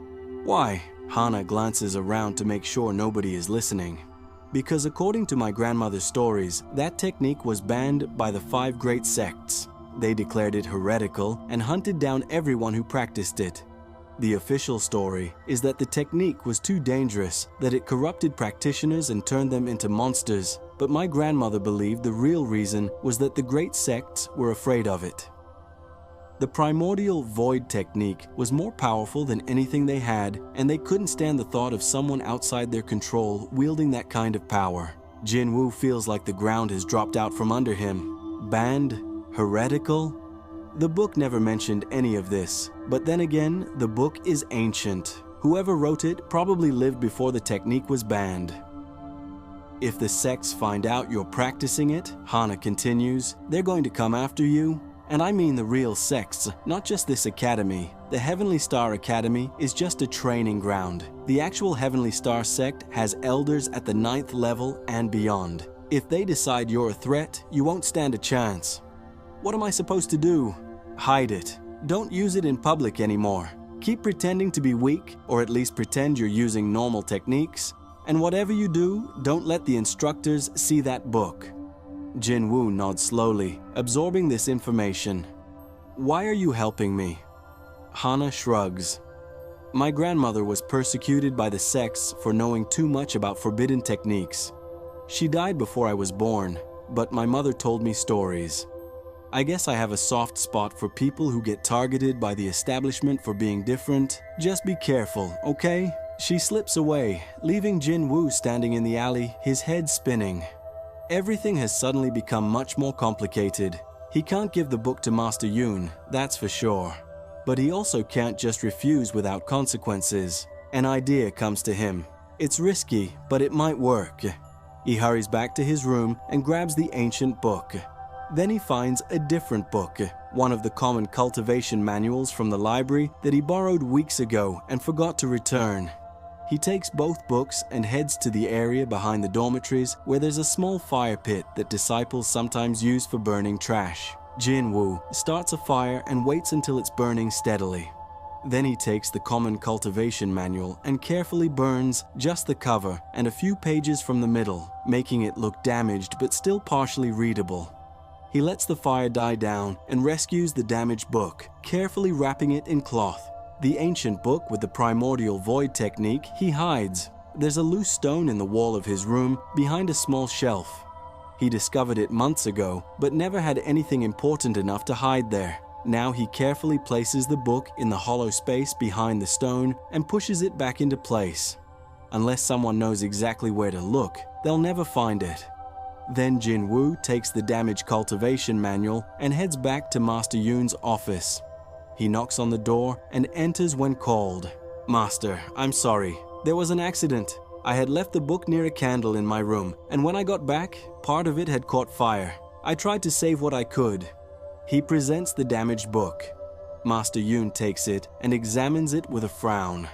"Why?" Hana glances around to make sure nobody is listening. "Because according to my grandmother's stories, that technique was banned by the 5 great sects. They declared it heretical and hunted down everyone who practiced it. The official story is that the technique was too dangerous, that it corrupted practitioners and turned them into monsters. But my grandmother believed the real reason was that the great sects were afraid of it. The Primordial Void Technique was more powerful than anything they had, and they couldn't stand the thought of someone outside their control wielding that kind of power." Jin Woo feels like the ground has dropped out from under him. Banned? Heretical? The book never mentioned any of this, but then again, the book is ancient. Whoever wrote it probably lived before the technique was banned. "If the sects find out you're practicing it," Hana continues, "they're going to come after you. And I mean the real sects, not just this academy. The Heavenly Star Academy is just a training ground. The actual Heavenly Star sect has elders at the 9th level and beyond. If they decide you're a threat, you won't stand a chance." "What am I supposed to do?" "Hide it. Don't use it in public anymore. Keep pretending to be weak, or at least pretend you're using normal techniques. And whatever you do, don't let the instructors see that book." Jin Woo nods slowly, absorbing this information. "Why are you helping me?" Hana shrugs. My grandmother was persecuted by the sects for knowing too much about forbidden techniques. She died before I was born, but my mother told me stories. I guess I have a soft spot for people who get targeted by the establishment for being different. Just be careful, okay? She slips away, leaving Jin Woo standing in the alley, his head spinning. Everything has suddenly become much more complicated. He can't give the book to Master Yoon, that's for sure. But he also can't just refuse without consequences. An idea comes to him. It's risky, but it might work. He hurries back to his room and grabs the ancient book. Then he finds a different book, one of the common cultivation manuals from the library that he borrowed weeks ago and forgot to return. He takes both books and heads to the area behind the dormitories where there's a small fire pit that disciples sometimes use for burning trash. Jin Woo starts a fire and waits until it's burning steadily. Then he takes the common cultivation manual and carefully burns just the cover and a few pages from the middle, making it look damaged but still partially readable. He lets the fire die down and rescues the damaged book, carefully wrapping it in cloth. The ancient book with the Primordial Void Technique he hides. There's a loose stone in the wall of his room behind a small shelf. He discovered it months ago, but never had anything important enough to hide there. Now he carefully places the book in the hollow space behind the stone and pushes it back into place. Unless someone knows exactly where to look, they'll never find it. Then Jin Woo takes the damaged cultivation manual and heads back to Master Yoon's office. He knocks on the door and enters when called. "Master, I'm sorry. There was an accident. I had left the book near a candle in my room, and when I got back, part of it had caught fire. I tried to save what I could." He presents the damaged book. Master Yoon takes it and examines it with a frown.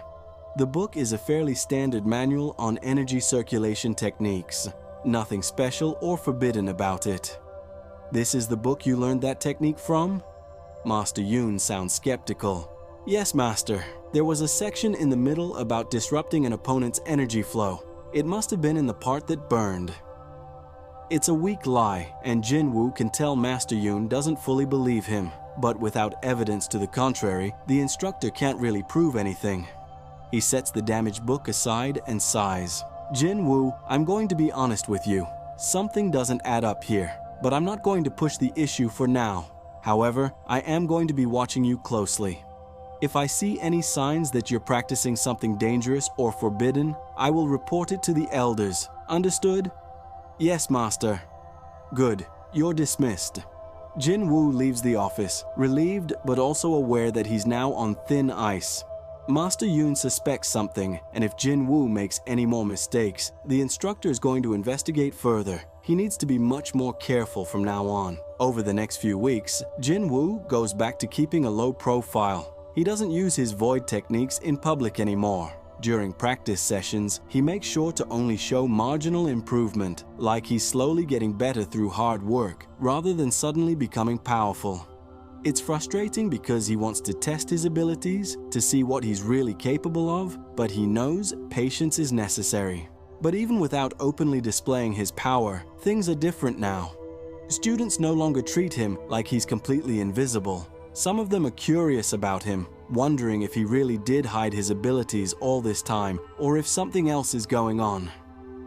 The book is a fairly standard manual on energy circulation techniques. Nothing special or forbidden about it. "This is the book you learned that technique from?" Master Yoon sounds skeptical. "Yes, Master. There was a section in the middle about disrupting an opponent's energy flow. It must have been in the part that burned." It's a weak lie, and Jin Woo can tell Master Yoon doesn't fully believe him. But without evidence to the contrary, the instructor can't really prove anything. He sets the damaged book aside and sighs. "Jin Woo, I'm going to be honest with you. Something doesn't add up here, but I'm not going to push the issue for now. However, I am going to be watching you closely. If I see any signs that you're practicing something dangerous or forbidden, I will report it to the elders. Understood?" "Yes, Master." "Good. You're dismissed." Jin Woo leaves the office, relieved but also aware that he's now on thin ice. Master Yoon suspects something, and if Jin Woo makes any more mistakes, the instructor is going to investigate further. He needs to be much more careful from now on. Over the next few weeks, Jin Woo goes back to keeping a low profile. He doesn't use his void techniques in public anymore. During practice sessions, he makes sure to only show marginal improvement, like he's slowly getting better through hard work, rather than suddenly becoming powerful. It's frustrating because he wants to test his abilities to see what he's really capable of, but he knows patience is necessary. But even without openly displaying his power, things are different now. Students no longer treat him like he's completely invisible. Some of them are curious about him, wondering if he really did hide his abilities all this time or if something else is going on.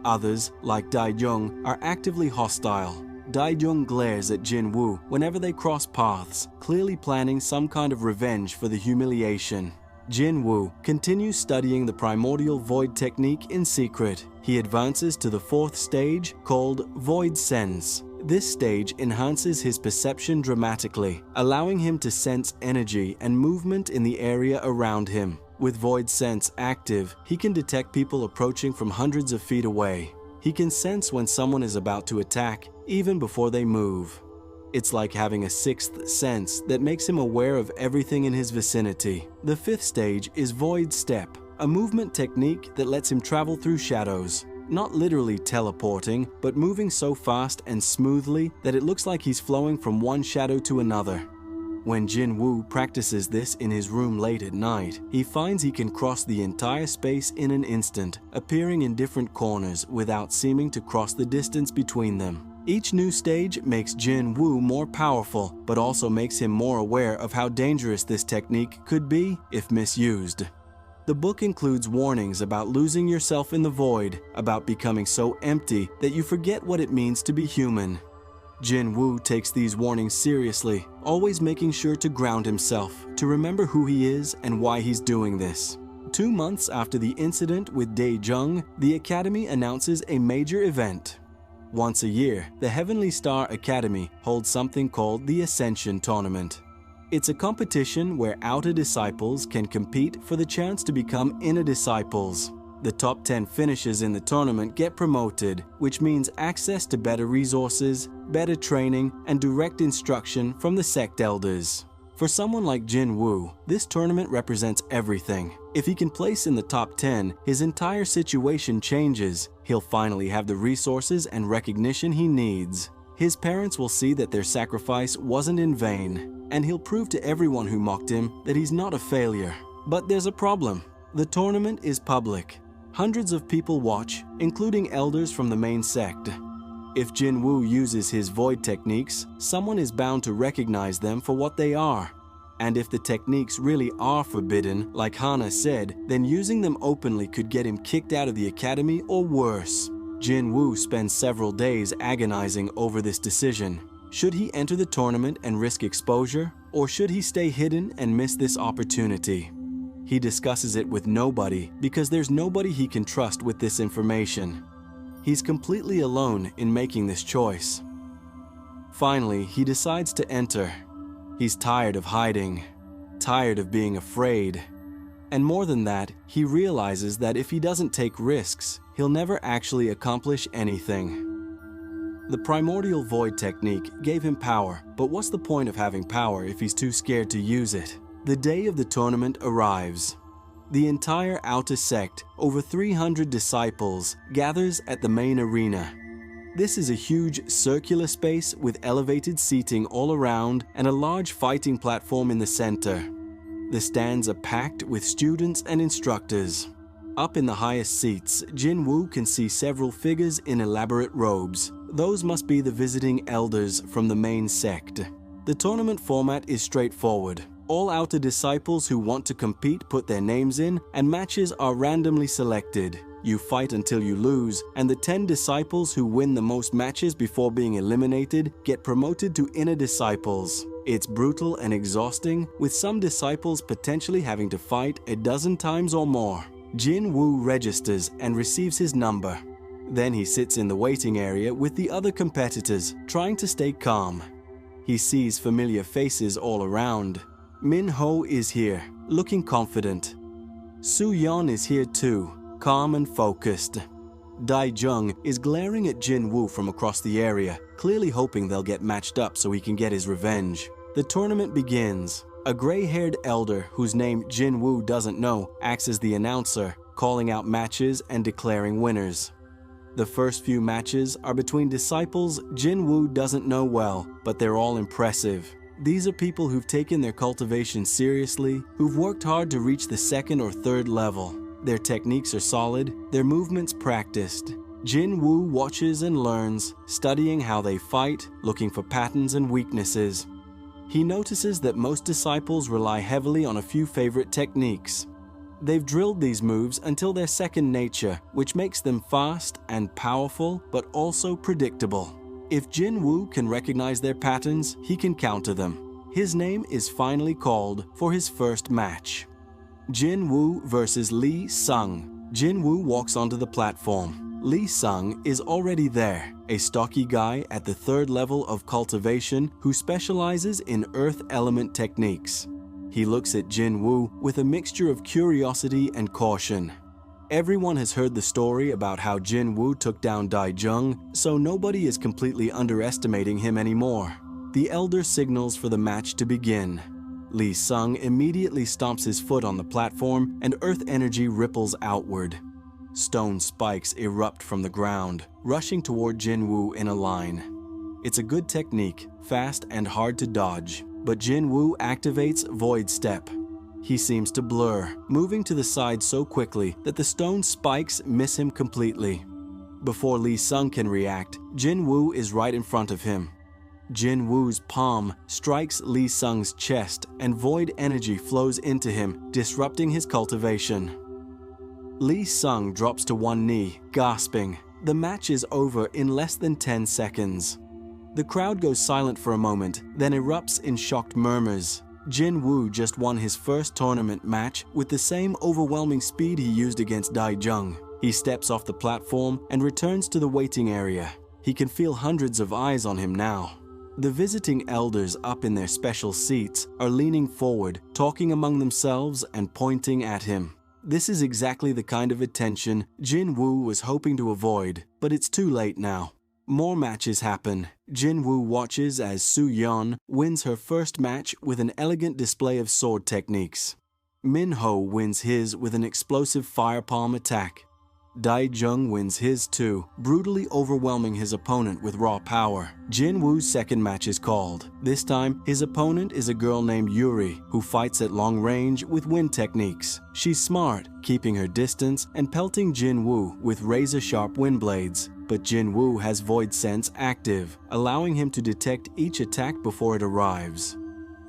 Others, like Dae-jung, are actively hostile. Dae-jung glares at Jin Woo whenever they cross paths, clearly planning some kind of revenge for the humiliation. Jin Woo continues studying the Primordial Void Technique in secret. He advances to the 4th stage, called Void Sense. This stage enhances his perception dramatically, allowing him to sense energy and movement in the area around him. With Void Sense active, he can detect people approaching from hundreds of feet away. He can sense when someone is about to attack, even before they move. It's like having a 6th sense that makes him aware of everything in his vicinity. The 5th stage is Void Step, a movement technique that lets him travel through shadows. Not literally teleporting, but moving so fast and smoothly that it looks like he's flowing from one shadow to another. When Jin Woo practices this in his room late at night, he finds he can cross the entire space in an instant, appearing in different corners without seeming to cross the distance between them. Each new stage makes Jin Woo more powerful, but also makes him more aware of how dangerous this technique could be if misused. The book includes warnings about losing yourself in the void, about becoming so empty that you forget what it means to be human. Jin Woo takes these warnings seriously, always making sure to ground himself, to remember who he is and why he's doing this. 2 months after the incident with Dae-jung, the Academy announces a major event. Once a year, the Heavenly Star Academy holds something called the Ascension Tournament. It's a competition where outer disciples can compete for the chance to become inner disciples. The top 10 finishers in the tournament get promoted, which means access to better resources, better training, and direct instruction from the sect elders. For someone like Jin Woo, this tournament represents everything. If he can place in the top 10, his entire situation changes. He'll finally have the resources and recognition he needs. His parents will see that their sacrifice wasn't in vain, and he'll prove to everyone who mocked him that he's not a failure. But there's a problem. The tournament is public. Hundreds of people watch, including elders from the main sect. If Jin Woo uses his void techniques, someone is bound to recognize them for what they are. And if the techniques really are forbidden, like Hana said, then using them openly could get him kicked out of the academy or worse. Jin Woo spends several days agonizing over this decision. Should he enter the tournament and risk exposure, or should he stay hidden and miss this opportunity? He discusses it with nobody because there's nobody he can trust with this information. He's completely alone in making this choice. Finally, he decides to enter. He's tired of hiding, tired of being afraid. And more than that, he realizes that if he doesn't take risks, he'll never actually accomplish anything. The Primordial Void Technique gave him power, but what's the point of having power if he's too scared to use it? The day of the tournament arrives. The entire outer sect, over 300 disciples, gathers at the main arena. This is a huge circular space with elevated seating all around and a large fighting platform in the center. The stands are packed with students and instructors. Up in the highest seats, Jin Woo can see several figures in elaborate robes. Those must be the visiting elders from the main sect. The tournament format is straightforward. All outer disciples who want to compete put their names in, and matches are randomly selected. You fight until you lose, and the 10 disciples who win the most matches before being eliminated get promoted to inner disciples. It's brutal and exhausting, with some disciples potentially having to fight a dozen times or more. Jin Woo registers and receives his number. Then he sits in the waiting area with the other competitors, trying to stay calm. He sees familiar faces all around. Min-ho is here, looking confident. Soo-yeon is here too, calm and focused. Dae-jung is glaring at Jin Woo from across the area, clearly hoping they'll get matched up so he can get his revenge. The tournament begins. A gray-haired elder, whose name Jin Woo doesn't know, acts as the announcer, calling out matches and declaring winners. The first few matches are between disciples Jin Woo doesn't know well, but they're all impressive. These are people who've taken their cultivation seriously, who've worked hard to reach the 2nd or 3rd level. Their techniques are solid, their movements practiced. Jin Woo watches and learns, studying how they fight, looking for patterns and weaknesses. He notices that most disciples rely heavily on a few favorite techniques. They've drilled these moves until they're second nature, which makes them fast and powerful, but also predictable. If Jin Woo can recognize their patterns, he can counter them. His name is finally called for his first match. Jin Woo versus Lee Sung. Jin Woo walks onto the platform. Lee Sung is already there, a stocky guy at the 3rd level of cultivation who specializes in earth element techniques. He looks at Jin Woo with a mixture of curiosity and caution. Everyone has heard the story about how Jin Woo took down Dae-jung, so nobody is completely underestimating him anymore. The elder signals for the match to begin. Lee Sung immediately stomps his foot on the platform and earth energy ripples outward. Stone spikes erupt from the ground, rushing toward Jin Woo in a line. It's a good technique, fast and hard to dodge, but Jin Woo activates Void Step. He seems to blur, moving to the side so quickly that the stone spikes miss him completely. Before Lee Sung can react, Jin Woo is right in front of him. Jin Woo's palm strikes Lee Sung's chest and void energy flows into him, disrupting his cultivation. Lee Sung drops to one knee, gasping. The match is over in less than 10 seconds. The crowd goes silent for a moment, then erupts in shocked murmurs. Jin Woo just won his first tournament match with the same overwhelming speed he used against Dai Jung. He steps off the platform and returns to the waiting area. He can feel hundreds of eyes on him now. The visiting elders up in their special seats are leaning forward, talking among themselves and pointing at him. This is exactly the kind of attention Jin Woo was hoping to avoid, but it's too late now. More matches happen. Jin Woo watches as Su Yeon wins her first match with an elegant display of sword techniques. Min Ho wins his with an explosive fire palm attack. Dai Jung wins his too, brutally overwhelming his opponent with raw power. Jin Woo's second match is called. This time, his opponent is a girl named Yuri, who fights at long range with wind techniques. She's smart, keeping her distance and pelting Jin Woo with razor-sharp wind blades. But Jin Woo has Void Sense active, allowing him to detect each attack before it arrives.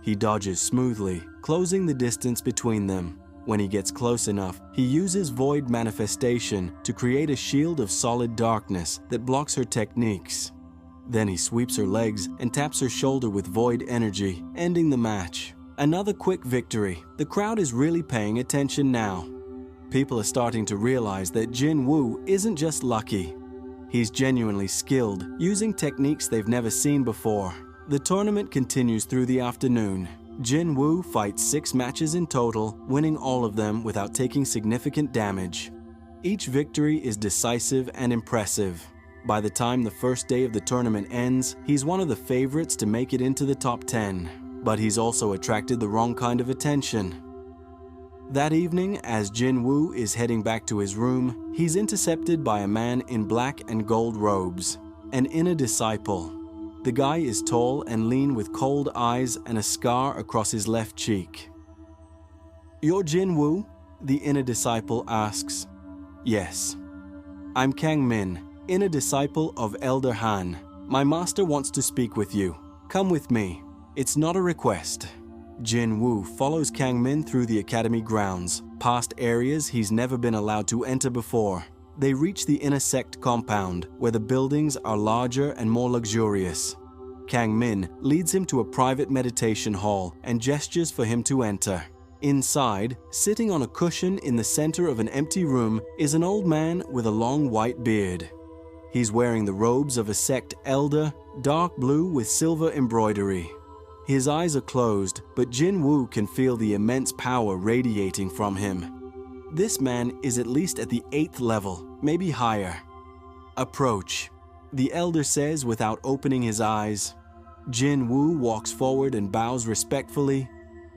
He dodges smoothly, closing the distance between them. When he gets close enough, he uses Void Manifestation to create a shield of solid darkness that blocks her techniques. Then he sweeps her legs and taps her shoulder with Void Energy, ending the match. Another quick victory. The crowd is really paying attention now. People are starting to realize that Jin Woo isn't just lucky. He's genuinely skilled, using techniques they've never seen before. The tournament continues through the afternoon. Jin Woo fights 6 matches in total, winning all of them without taking significant damage. Each victory is decisive and impressive. By the time the first day of the tournament ends, he's one of the favorites to make it into the top 10. But he's also attracted the wrong kind of attention. That evening, as Jin Woo is heading back to his room, he's intercepted by a man in black and gold robes, an inner disciple. The guy is tall and lean with cold eyes and a scar across his left cheek. "You're Jin Woo?" the inner disciple asks. "Yes." "I'm Kang Min, inner disciple of Elder Han. My master wants to speak with you. Come with me. It's not a request." Jin Woo follows Kang Min through the academy grounds, past areas he's never been allowed to enter before. They reach the inner sect compound, where the buildings are larger and more luxurious. Kang Min leads him to a private meditation hall and gestures for him to enter. Inside, sitting on a cushion in the center of an empty room, is an old man with a long white beard. He's wearing the robes of a sect elder, dark blue with silver embroidery. His eyes are closed, but Jin Woo can feel the immense power radiating from him. This man is at least at the 8th level, maybe higher. "Approach," the elder says without opening his eyes. Jin Woo walks forward and bows respectfully.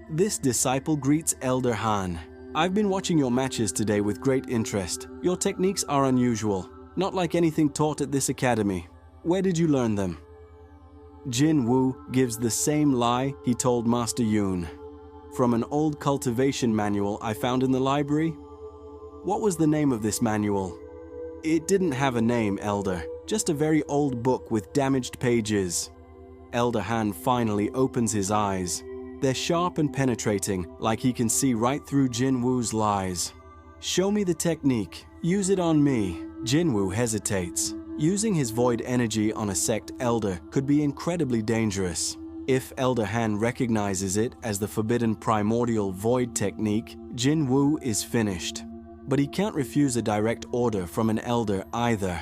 This disciple greets Elder Han. "I've been watching your matches today with great interest. Your techniques are unusual, not like anything taught at this academy. Where did you learn them?" Jin Woo gives the same lie he told Master Yoon. "From an old cultivation manual I found in the library." "What was the name of this manual?" "It didn't have a name, Elder. Just a very old book with damaged pages." Elder Han finally opens his eyes. They're sharp and penetrating, like he can see right through Jin Woo's lies. "Show me the technique. Use it on me." Jin Woo hesitates. Using his void energy on a sect elder could be incredibly dangerous. If Elder Han recognizes it as the forbidden Primordial Void Technique, Jin Woo is finished. But he can't refuse a direct order from an elder either.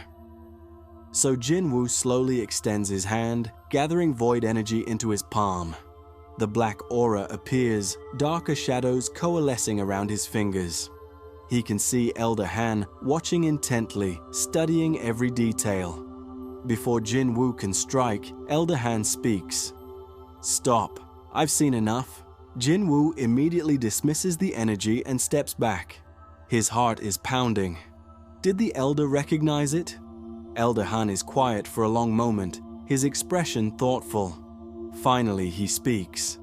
So Jin Woo slowly extends his hand, gathering void energy into his palm. The black aura appears, darker shadows coalescing around his fingers. He can see Elder Han watching intently, studying every detail. Before Jin Woo can strike, Elder Han speaks. "Stop. I've seen enough." Jin Woo immediately dismisses the energy and steps back. His heart is pounding. Did the elder recognize it? Elder Han is quiet for a long moment, his expression thoughtful. Finally, he speaks.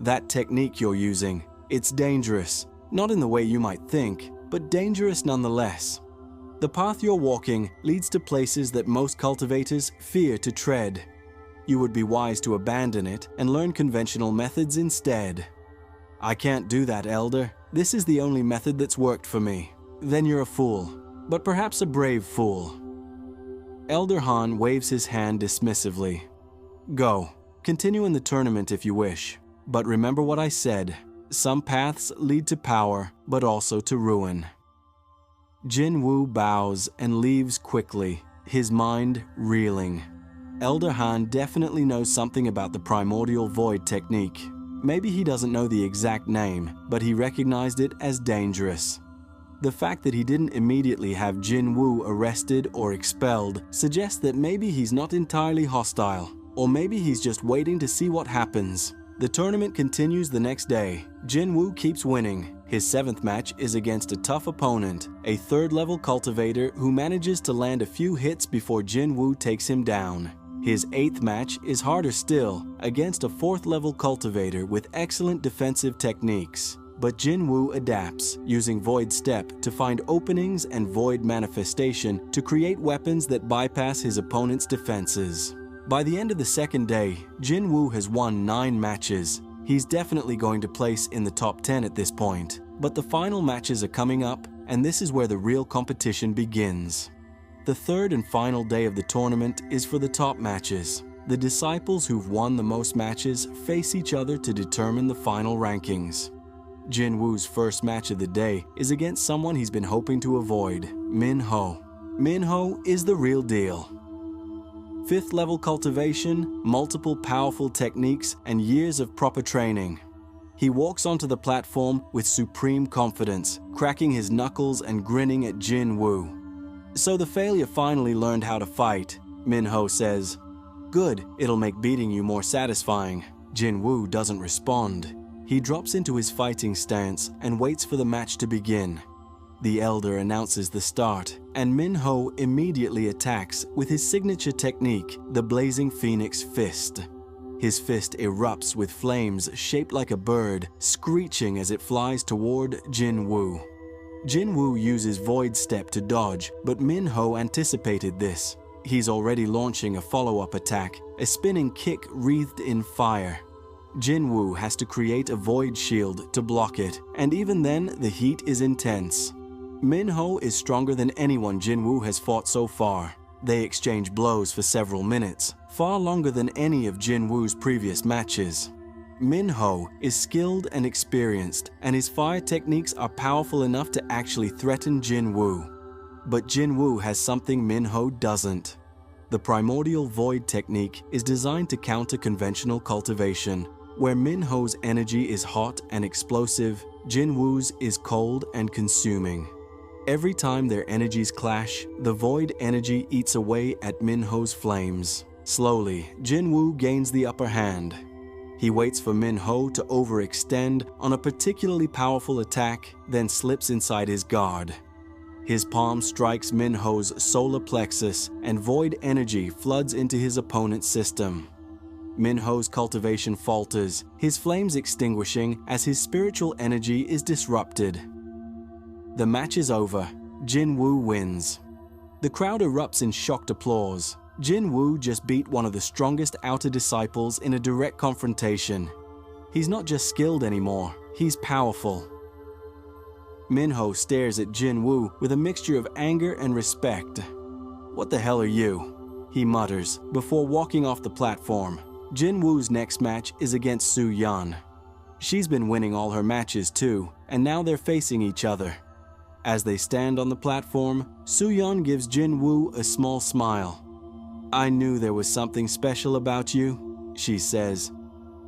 "That technique you're using, it's dangerous. Not in the way you might think, but dangerous nonetheless. The path you're walking leads to places that most cultivators fear to tread. You would be wise to abandon it and learn conventional methods instead. I can't do that, Elder. This is the only method that's worked for me. Then you're a fool, but perhaps a brave fool. Elder Han waves his hand dismissively. Go. Continue in the tournament if you wish. But remember what I said. Some paths lead to power, but also to ruin. Jin Woo bows and leaves quickly, his mind reeling. Elder Han definitely knows something about the Primordial Void Technique. Maybe he doesn't know the exact name, but he recognized it as dangerous. The fact that he didn't immediately have Jin Woo arrested or expelled suggests that maybe he's not entirely hostile, or maybe he's just waiting to see what happens. The tournament continues the next day. Jin Woo keeps winning. His 7th match is against a tough opponent, a 3rd-level cultivator who manages to land a few hits before Jin Woo takes him down. His 8th match is harder still, against a 4th-level cultivator with excellent defensive techniques. But Jin Woo adapts, using Void Step to find openings and Void Manifestation to create weapons that bypass his opponent's defenses. By the end of the 2nd day, Jin Woo has won 9 matches. He's definitely going to place in the top 10 at this point. But the final matches are coming up, and this is where the real competition begins. The 3rd and final day of the tournament is for the top matches. The disciples who've won the most matches face each other to determine the final rankings. Jin Woo's first match of the day is against someone he's been hoping to avoid, Min Ho. Min Ho is the real deal. 5th level cultivation, multiple powerful techniques, and years of proper training. He walks onto the platform with supreme confidence, cracking his knuckles and grinning at Jin Woo. So the failure finally learned how to fight, Min Ho says. Good, it'll make beating you more satisfying. Jin Woo doesn't respond. He drops into his fighting stance and waits for the match to begin. The Elder announces the start, and Min Ho immediately attacks with his signature technique, the Blazing Phoenix Fist. His fist erupts with flames shaped like a bird, screeching as it flies toward Jin Woo. Jin Woo uses Void Step to dodge, but Min Ho anticipated this. He's already launching a follow-up attack, a spinning kick wreathed in fire. Jin Woo has to create a void shield to block it, and even then, the heat is intense. Min Ho is stronger than anyone Jin Woo has fought so far. They exchange blows for several minutes, far longer than any of Jin Woo's previous matches. Min Ho is skilled and experienced, and his fire techniques are powerful enough to actually threaten Jin Woo. But Jin Woo has something Min Ho doesn't. The Primordial Void Technique is designed to counter conventional cultivation. Where Min Ho's energy is hot and explosive, Jin Woo's is cold and consuming. Every time their energies clash, the void energy eats away at Min Ho's flames. Slowly, Jin Woo gains the upper hand. He waits for Min Ho to overextend on a particularly powerful attack, then slips inside his guard. His palm strikes Min Ho's solar plexus, and void energy floods into his opponent's system. Min Ho's cultivation falters, his flames extinguishing as his spiritual energy is disrupted. The match is over. Jin Woo wins. The crowd erupts in shocked applause. Jin Woo just beat one of the strongest outer disciples in a direct confrontation. He's not just skilled anymore, he's powerful. Min Ho stares at Jin Woo with a mixture of anger and respect. "What the hell are you?" he mutters before walking off the platform. Jin Woo's next match is against Su Yan. She's been winning all her matches too, and now they're facing each other. As they stand on the platform, Su Yan gives Jin Woo a small smile. "I knew there was something special about you," she says,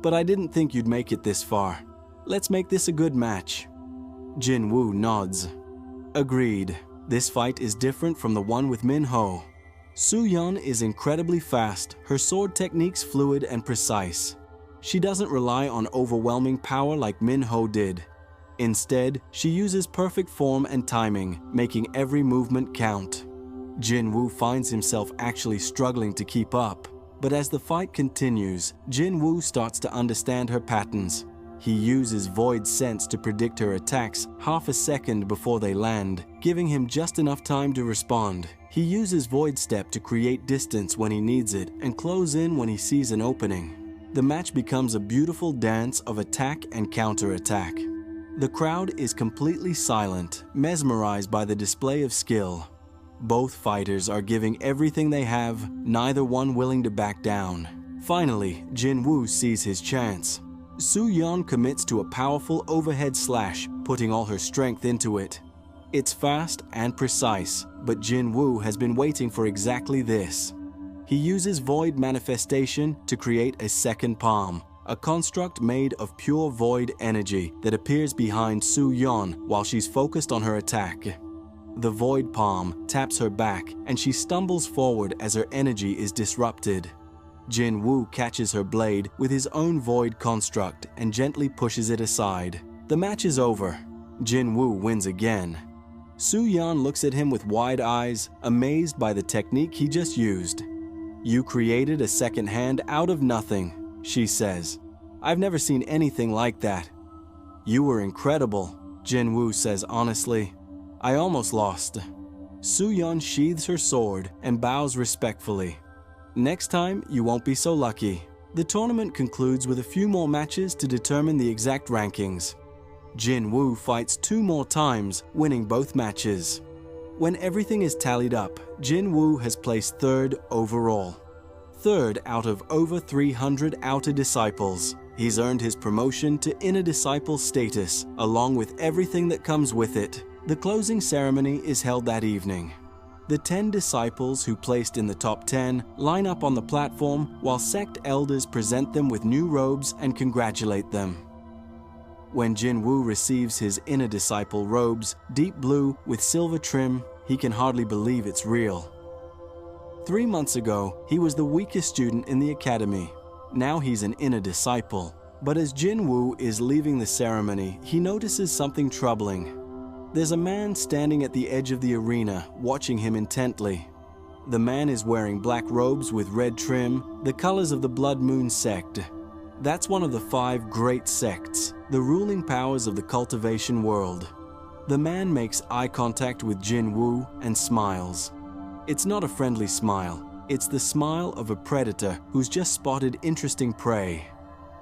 "but I didn't think you'd make it this far. Let's make this a good match." Jin Woo nods. Agreed. This fight is different from the one with Min Ho. Su Yan is incredibly fast, her sword techniques fluid and precise. She doesn't rely on overwhelming power like Min Ho did. Instead, she uses perfect form and timing, making every movement count. Jin Woo finds himself actually struggling to keep up. But as the fight continues, Jin Woo starts to understand her patterns. He uses Void Sense to predict her attacks half a second before they land, giving him just enough time to respond. He uses Void Step to create distance when he needs it and close in when he sees an opening. The match becomes a beautiful dance of attack and counterattack. The crowd is completely silent, mesmerized by the display of skill. Both fighters are giving everything they have, neither one willing to back down. Finally, Jin Woo sees his chance. Soo-yeon commits to a powerful overhead slash, putting all her strength into it. It's fast and precise, but Jin Woo has been waiting for exactly this. He uses Void Manifestation to create a second palm, a construct made of pure void energy that appears behind Soo-yeon while she's focused on her attack. The void palm taps her back and she stumbles forward as her energy is disrupted. Jin Woo catches her blade with his own void construct and gently pushes it aside. The match is over. Jin Woo wins again. Soo-yeon looks at him with wide eyes, amazed by the technique he just used. "You created a second hand out of nothing," she says. "I've never seen anything like that." "You were incredible," Jin Woo says honestly. "I almost lost." Soo-yeon sheathes her sword and bows respectfully. "Next time, you won't be so lucky." The tournament concludes with a few more matches to determine the exact rankings. Jin Woo fights 2 more times, winning both matches. When everything is tallied up, Jin Woo has placed 3rd overall. 3rd out of over 300 outer disciples. He's earned his promotion to inner disciple status, along with everything that comes with it. The closing ceremony is held that evening. The 10 disciples who placed in the top 10 line up on the platform while sect elders present them with new robes and congratulate them. When Jin Woo receives his inner disciple robes, deep blue with silver trim, he can hardly believe it's real. 3 months ago, he was the weakest student in the academy. Now he's an inner disciple. But as Jin Woo is leaving the ceremony, he notices something troubling. There's a man standing at the edge of the arena, watching him intently. The man is wearing black robes with red trim, the colors of the Blood Moon sect. That's one of the 5 great sects, the ruling powers of the cultivation world. The man makes eye contact with Jin Woo and smiles. It's not a friendly smile, it's the smile of a predator who's just spotted interesting prey.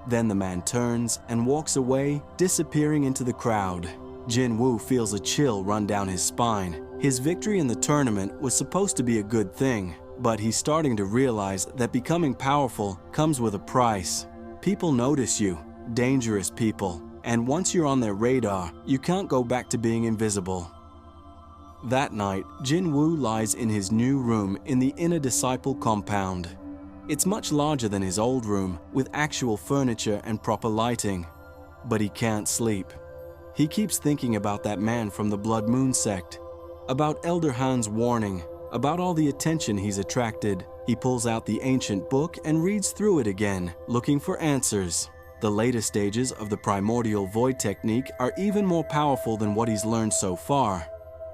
Then the man turns and walks away, disappearing into the crowd. Jin Woo feels a chill run down his spine. His victory in the tournament was supposed to be a good thing, but he's starting to realize that becoming powerful comes with a price. People notice you, dangerous people, and once you're on their radar, you can't go back to being invisible. That night, Jin Woo lies in his new room in the inner disciple compound. It's much larger than his old room, with actual furniture and proper lighting. But he can't sleep. He keeps thinking about that man from the Blood Moon sect, about Elder Han's warning, about all the attention he's attracted. He pulls out the ancient book and reads through it again, looking for answers. The later stages of the Primordial Void Technique are even more powerful than what he's learned so far.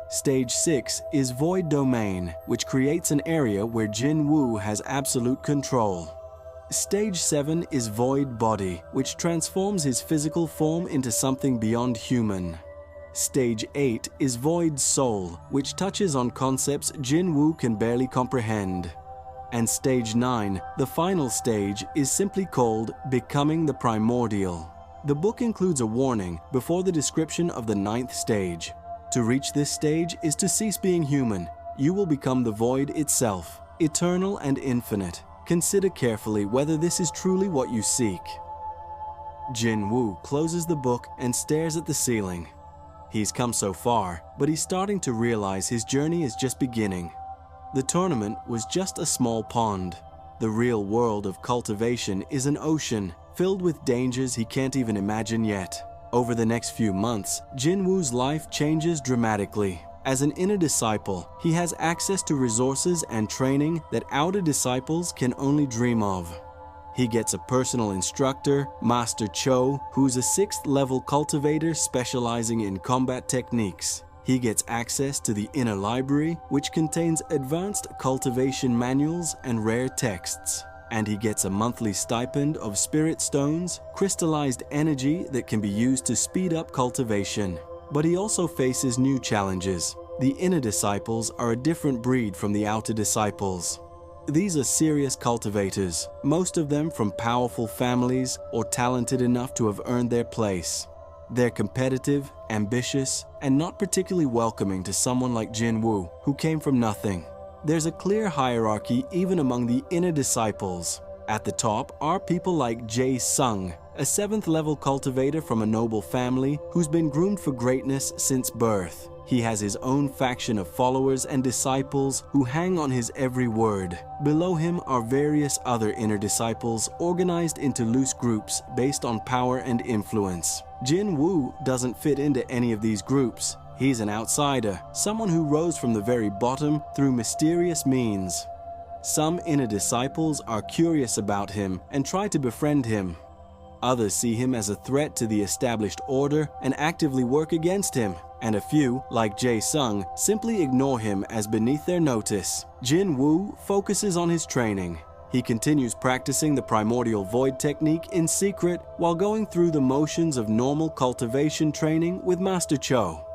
Stage 6 is Void Domain, which creates an area where Jin Woo has absolute control. Stage 7 is Void Body, which transforms his physical form into something beyond human. Stage 8 is Void Soul, which touches on concepts Jin Woo can barely comprehend. And Stage 9, the final stage, is simply called Becoming the Primordial. The book includes a warning before the description of the 9th stage. To reach this stage is to cease being human. You will become the void itself, eternal and infinite. Consider carefully whether this is truly what you seek. Jin Woo closes the book and stares at the ceiling. He's come so far, but he's starting to realize his journey is just beginning. The tournament was just a small pond. The real world of cultivation is an ocean filled with dangers he can't even imagine yet. Over the next few months, Jin Woo's life changes dramatically. As an inner disciple, he has access to resources and training that outer disciples can only dream of. He gets a personal instructor, Master Cho, who's a 6th level cultivator specializing in combat techniques. He gets access to the inner library, which contains advanced cultivation manuals and rare texts. And he gets a monthly stipend of spirit stones, crystallized energy that can be used to speed up cultivation. But he also faces new challenges. The inner disciples are a different breed from the outer disciples. These are serious cultivators, most of them from powerful families or talented enough to have earned their place. They're competitive, ambitious, and not particularly welcoming to someone like Jin Woo, who came from nothing. There's a clear hierarchy even among the inner disciples. At the top are people like Jae Sung, a 7th level cultivator from a noble family who's been groomed for greatness since birth. He has his own faction of followers and disciples who hang on his every word. Below him are various other inner disciples organized into loose groups based on power and influence. Jin Woo doesn't fit into any of these groups. He's an outsider, someone who rose from the very bottom through mysterious means. Some inner disciples are curious about him and try to befriend him. Others see him as a threat to the established order and actively work against him. And a few, like Jae Sung, simply ignore him as beneath their notice. Jin Woo focuses on his training. He continues practicing the Primordial Void Technique in secret while going through the motions of normal cultivation training with Master Cho.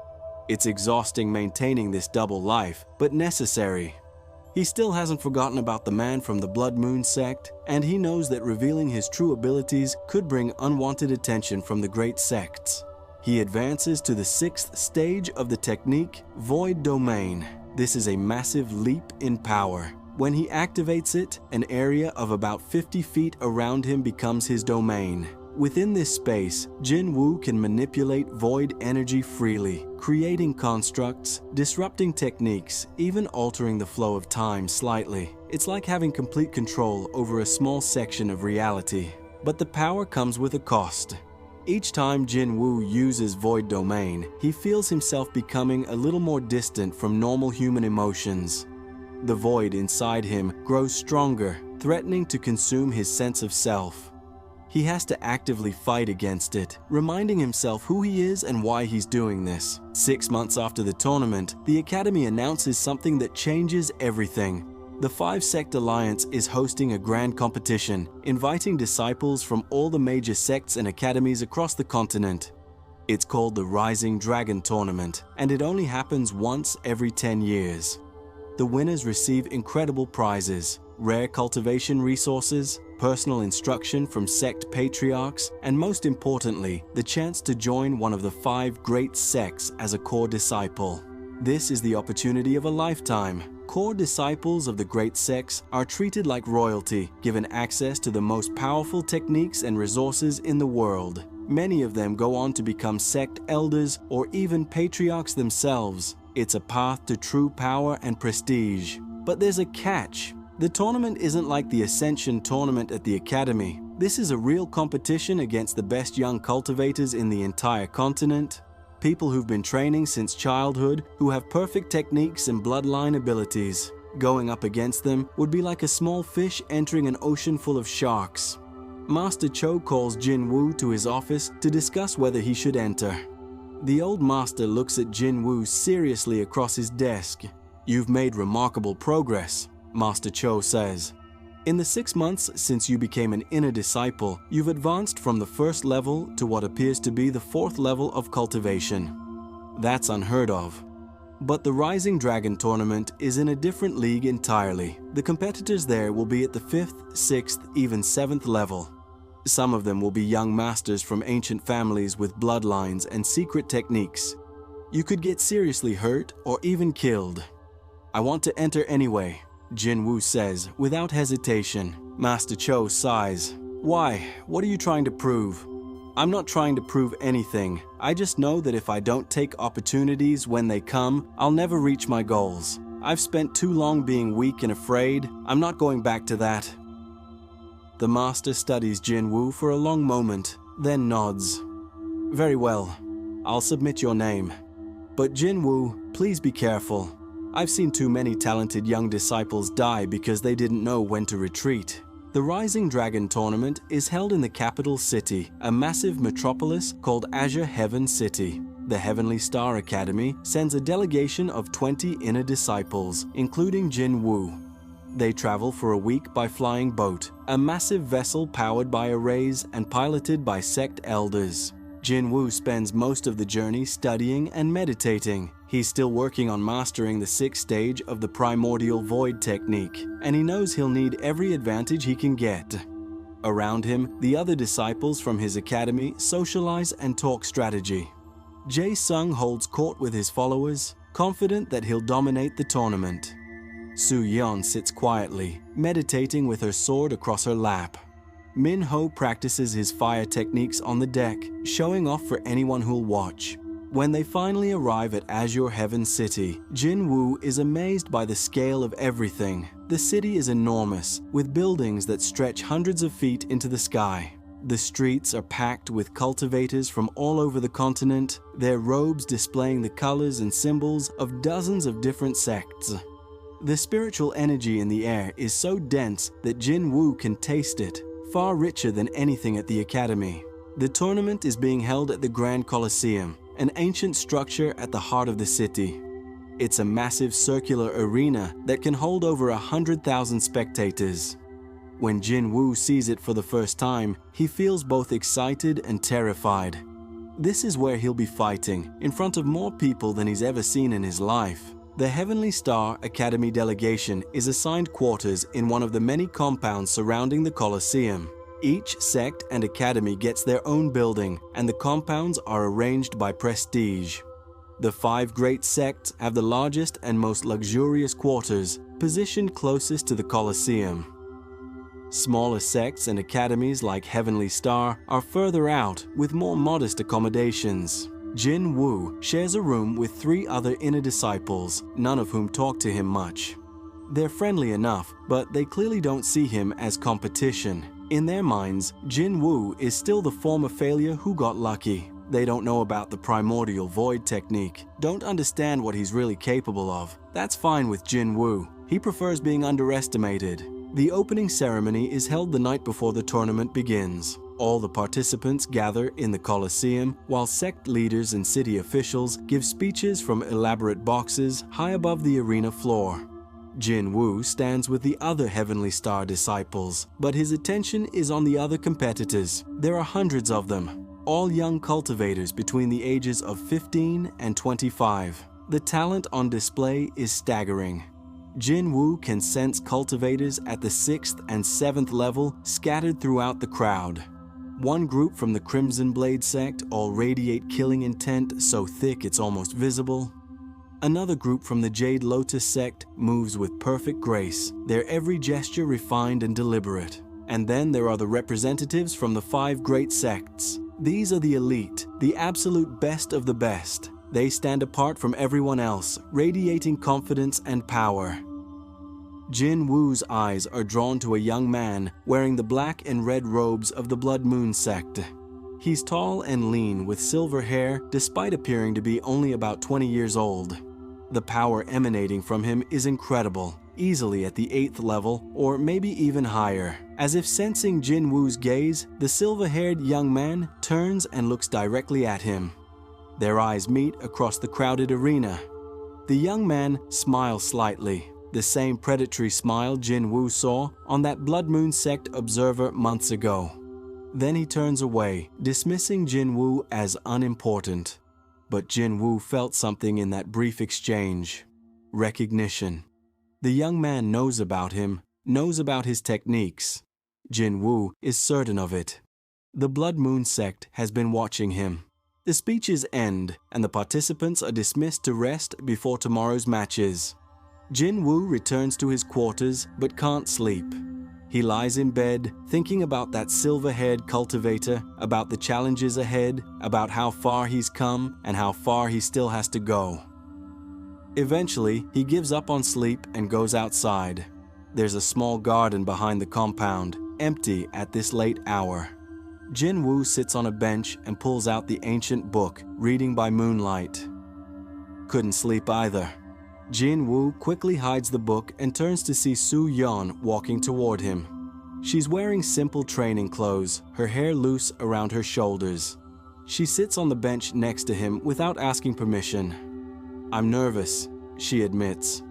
It's exhausting maintaining this double life, but necessary. He still hasn't forgotten about the man from the Blood Moon sect, and he knows that revealing his true abilities could bring unwanted attention from the great sects. He advances to the 6th stage of the technique, Void Domain. This is a massive leap in power. When he activates it, an area of about 50 feet around him becomes his domain. Within this space, Jin Woo can manipulate void energy freely, creating constructs, disrupting techniques, even altering the flow of time slightly. It's like having complete control over a small section of reality. But the power comes with a cost. Each time Jin Woo uses Void Domain, he feels himself becoming a little more distant from normal human emotions. The void inside him grows stronger, threatening to consume his sense of self. He has to actively fight against it, reminding himself who he is and why he's doing this. 6 months after the tournament, the Academy announces something that changes everything. The 5-sect alliance is hosting a grand competition, inviting disciples from all the major sects and academies across the continent. It's called the Rising Dragon Tournament, and it only happens once every 10 years. The winners receive incredible prizes, rare cultivation resources, personal instruction from sect patriarchs, and most importantly, the chance to join one of the 5 great sects as a core disciple. This is the opportunity of a lifetime. Core disciples of the great sects are treated like royalty, given access to the most powerful techniques and resources in the world. Many of them go on to become sect elders or even patriarchs themselves. It's a path to true power and prestige. But there's a catch. The tournament isn't like the Ascension tournament at the Academy. This is a real competition against the best young cultivators in the entire continent. People who've been training since childhood, who have perfect techniques and bloodline abilities. Going up against them would be like a small fish entering an ocean full of sharks. Master Cho calls Jin Woo to his office to discuss whether he should enter. The old master looks at Jin Woo seriously across his desk. "You've made remarkable progress," Master Cho says. "In the 6 months since you became an inner disciple, you've advanced from the 1st level to what appears to be the 4th level of cultivation. That's unheard of. But the Rising Dragon Tournament is in a different league entirely. The competitors there will be at the 5th, 6th, even 7th level. Some of them will be young masters from ancient families with bloodlines and secret techniques. You could get seriously hurt or even killed." "I want to enter anyway," Jin Woo says without hesitation. Master Cho sighs. "Why? What are you trying to prove?" "I'm not trying to prove anything. I just know that if I don't take opportunities when they come, I'll never reach my goals. I've spent too long being weak and afraid. I'm not going back to that." The master studies Jin Woo for a long moment, then nods. "Very well. I'll submit your name. But Jin Woo, please be careful. I've seen too many talented young disciples die because they didn't know when to retreat." The Rising Dragon Tournament is held in the capital city, a massive metropolis called Azure Heaven City. The Heavenly Star Academy sends a delegation of 20 inner disciples, including Jin Woo. They travel for a week by flying boat, a massive vessel powered by arrays and piloted by sect elders. Jin Woo spends most of the journey studying and meditating. He's still working on mastering the 6th stage of the Primordial Void Technique, and he knows he'll need every advantage he can get. Around him, the other disciples from his academy socialize and talk strategy. Jae Sung holds court with his followers, confident that he'll dominate the tournament. Soo Yeon sits quietly, meditating with her sword across her lap. Min Ho practices his fire techniques on the deck, showing off for anyone who'll watch. When they finally arrive at Azure Heaven City, Jin Woo is amazed by the scale of everything. The city is enormous, with buildings that stretch hundreds of feet into the sky. The streets are packed with cultivators from all over the continent, their robes displaying the colors and symbols of dozens of different sects. The spiritual energy in the air is so dense that Jin Woo can taste it, far richer than anything at the academy. The tournament is being held at the Grand Colosseum, an ancient structure at the heart of the city. It's a massive circular arena that can hold over 100,000 spectators. When Jin Woo sees it for the first time, he feels both excited and terrified. This is where he'll be fighting, in front of more people than he's ever seen in his life. The Heavenly Star Academy delegation is assigned quarters in one of the many compounds surrounding the Colosseum. Each sect and academy gets their own building, and the compounds are arranged by prestige. The 5 great sects have the largest and most luxurious quarters, positioned closest to the Colosseum. Smaller sects and academies like Heavenly Star are further out with more modest accommodations. Jin Woo shares a room with 3 other inner disciples, none of whom talk to him much. They're friendly enough, but they clearly don't see him as competition. In their minds, Jin Woo is still the former failure who got lucky. They don't know about the Primordial Void Technique, don't understand what he's really capable of. That's fine with Jin Woo. He prefers being underestimated. The opening ceremony is held the night before the tournament begins. All the participants gather in the Colosseum, while sect leaders and city officials give speeches from elaborate boxes high above the arena floor. Jin Woo stands with the other Heavenly Star disciples, but his attention is on the other competitors. There are hundreds of them, all young cultivators between the ages of 15 and 25. The talent on display is staggering. Jin Woo can sense cultivators at the 6th and 7th level scattered throughout the crowd. One group from the Crimson Blade sect all radiate killing intent so thick it's almost visible. Another group from the Jade Lotus sect moves with perfect grace, their every gesture refined and deliberate. And then there are the representatives from the 5 great sects. These are the elite, the absolute best of the best. They stand apart from everyone else, radiating confidence and power. Jin Woo's eyes are drawn to a young man wearing the black and red robes of the Blood Moon sect. He's tall and lean with silver hair despite appearing to be only about 20 years old. The power emanating from him is incredible, easily at the 8th level or maybe even higher. As if sensing Jin Woo's gaze, the silver-haired young man turns and looks directly at him. Their eyes meet across the crowded arena. The young man smiles slightly, the same predatory smile Jin Woo saw on that Blood Moon sect observer months ago. Then he turns away, dismissing Jin Woo as unimportant. But Jin Woo felt something in that brief exchange. Recognition. The young man knows about him, knows about his techniques. Jin Woo is certain of it. The Blood Moon sect has been watching him. The speeches end, and the participants are dismissed to rest before tomorrow's matches. Jin Woo returns to his quarters but can't sleep. He lies in bed, thinking about that silver-haired cultivator, about the challenges ahead, about how far he's come and how far he still has to go. Eventually, he gives up on sleep and goes outside. There's a small garden behind the compound, empty at this late hour. Jin Woo sits on a bench and pulls out the ancient book, reading by moonlight. Couldn't sleep either. Jin Woo quickly hides the book and turns to see Soo Yeon walking toward him. She's wearing simple training clothes, her hair loose around her shoulders. She sits on the bench next to him without asking permission. "I'm nervous," she admits.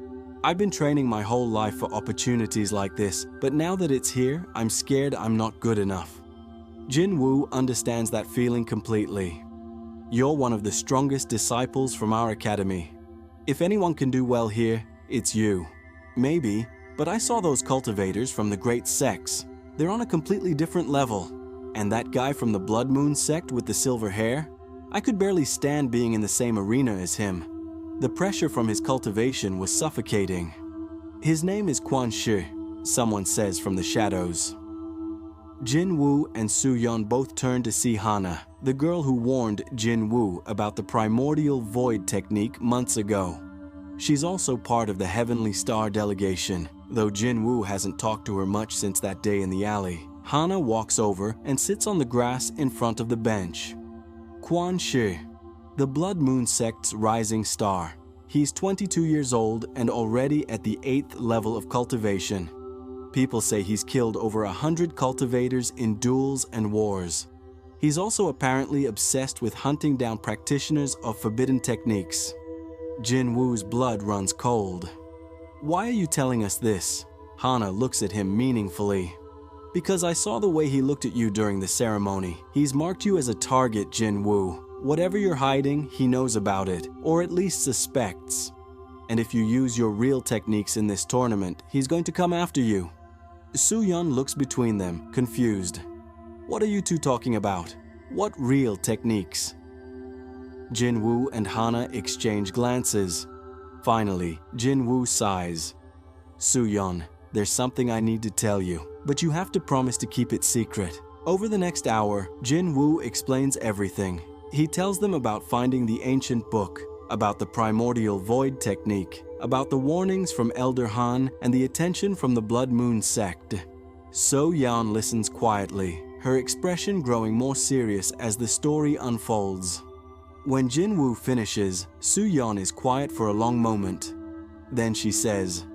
"I've been training my whole life for opportunities like this, but now that it's here, I'm scared I'm not good enough." Jin Woo understands that feeling completely. You're one of the strongest disciples from our academy. If anyone can do well here, it's you. Maybe, but I saw those cultivators from the Great Sects. They're on a completely different level. And that guy from the Blood Moon sect with the silver hair? I could barely stand being in the same arena as him. The pressure from his cultivation was suffocating. His name is Quan Shi, someone says from the shadows. Jin Woo and Soo-yeon both turn to see Hana, the girl who warned Jin Woo about the Primordial Void Technique months ago. She's also part of the Heavenly Star delegation, though Jin Woo hasn't talked to her much since that day in the alley. Hana walks over and sits on the grass in front of the bench. Quan Shi, the Blood Moon sect's rising star. He's 22 years old and already at the 8th level of cultivation. People say he's killed over 100 cultivators in duels and wars. He's also apparently obsessed with hunting down practitioners of forbidden techniques. Jin Woo's blood runs cold. Why are you telling us this? Hana looks at him meaningfully. Because I saw the way he looked at you during the ceremony. He's marked you as a target, Jin Woo. Whatever you're hiding, he knows about it, or at least suspects. And if you use your real techniques in this tournament, he's going to come after you. Soo-yeon looks between them, confused. What are you two talking about? What real techniques? Jin Woo and Hana exchange glances. Finally, Jin Woo sighs. Soo-yeon, there's something I need to tell you, but you have to promise to keep it secret. Over the next hour, Jin Woo explains everything. He tells them about finding the ancient book, about the Primordial Void Technique, about the warnings from Elder Han and the attention from the Blood Moon sect. So-yeon listens quietly, her expression growing more serious as the story unfolds. When Jin Woo finishes, Soo-yeon is quiet for a long moment. Then she says,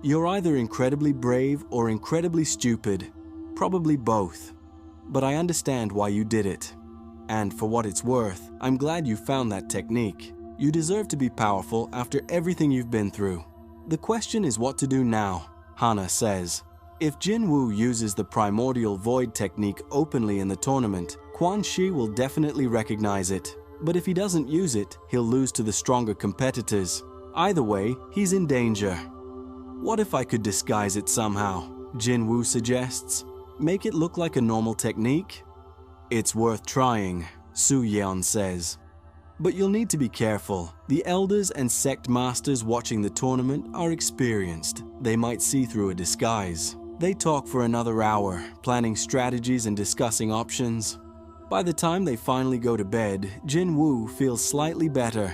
"You're either incredibly brave or incredibly stupid, probably both. But I understand why you did it. And for what it's worth, I'm glad you found that technique. You deserve to be powerful after everything you've been through. The question is what to do now," Hana says. If Jin Woo uses the Primordial Void Technique openly in the tournament, Quan Shi will definitely recognize it. But if he doesn't use it, he'll lose to the stronger competitors. Either way, he's in danger. What if I could disguise it somehow? Jin Woo suggests. Make it look like a normal technique? It's worth trying, Soo-yeon says. But you'll need to be careful. The elders and sect masters watching the tournament are experienced. They might see through a disguise. They talk for another hour, planning strategies and discussing options. By the time they finally go to bed, Jin Woo feels slightly better.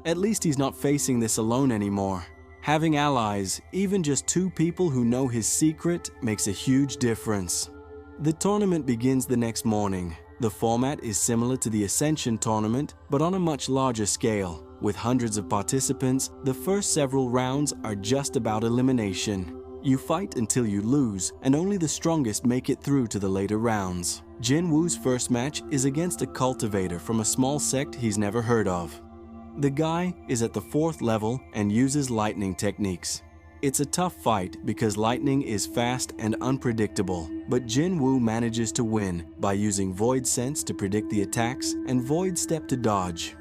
At least he's not facing this alone anymore. Having allies, even just 2 people who know his secret, makes a huge difference. The tournament begins the next morning. The format is similar to the Ascension tournament, but on a much larger scale. With hundreds of participants, the first several rounds are just about elimination. You fight until you lose, and only the strongest make it through to the later rounds. Jin Woo's first match is against a cultivator from a small sect he's never heard of. The guy is at the 4th level and uses lightning techniques. It's a tough fight because lightning is fast and unpredictable, but Jin Woo manages to win by using Void Sense to predict the attacks and Void Step to dodge.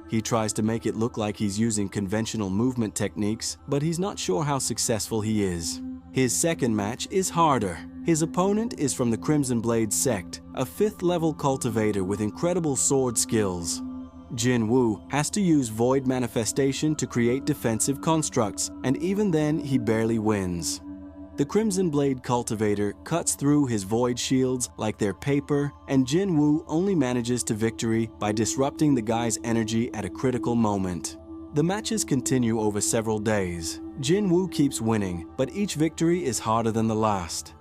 He tries to make it look like he's using conventional movement techniques, but he's not sure how successful he is. His second match is harder. His opponent is from the Crimson Blade sect, a 5th level cultivator with incredible sword skills. Jin Woo has to use Void Manifestation to create defensive constructs, and even then he barely wins. The Crimson Blade cultivator cuts through his Void shields like they're paper, and Jin Woo only manages to victory by disrupting the guy's energy at a critical moment. The matches continue over several days. Jin Woo keeps winning, but each victory is harder than the last.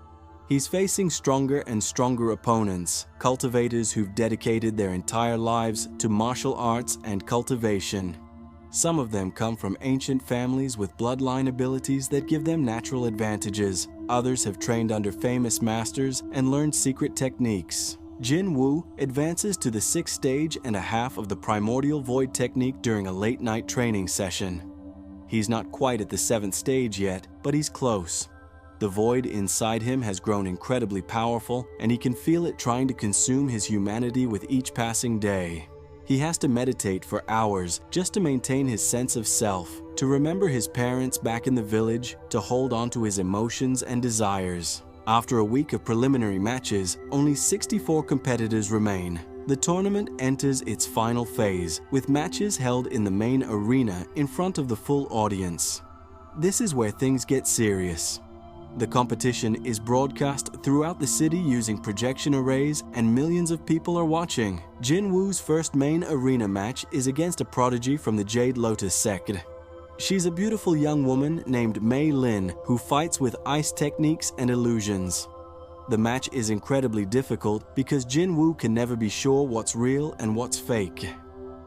He's facing stronger and stronger opponents, cultivators who've dedicated their entire lives to martial arts and cultivation. Some of them come from ancient families with bloodline abilities that give them natural advantages. Others have trained under famous masters and learned secret techniques. Jin Woo advances to the 6th stage and a half of the Primordial Void Technique during a late-night training session. He's not quite at the 7th stage yet, but he's close. The void inside him has grown incredibly powerful, and he can feel it trying to consume his humanity with each passing day. He has to meditate for hours just to maintain his sense of self, to remember his parents back in the village, to hold on to his emotions and desires. After a week of preliminary matches, only 64 competitors remain. The tournament enters its final phase, with matches held in the main arena in front of the full audience. This is where things get serious. The competition is broadcast throughout the city using projection arrays, and millions of people are watching. Jin Woo's first main arena match is against a prodigy from the Jade Lotus sect. She's a beautiful young woman named Mei Lin who fights with ice techniques and illusions. The match is incredibly difficult because Jin Woo can never be sure what's real and what's fake.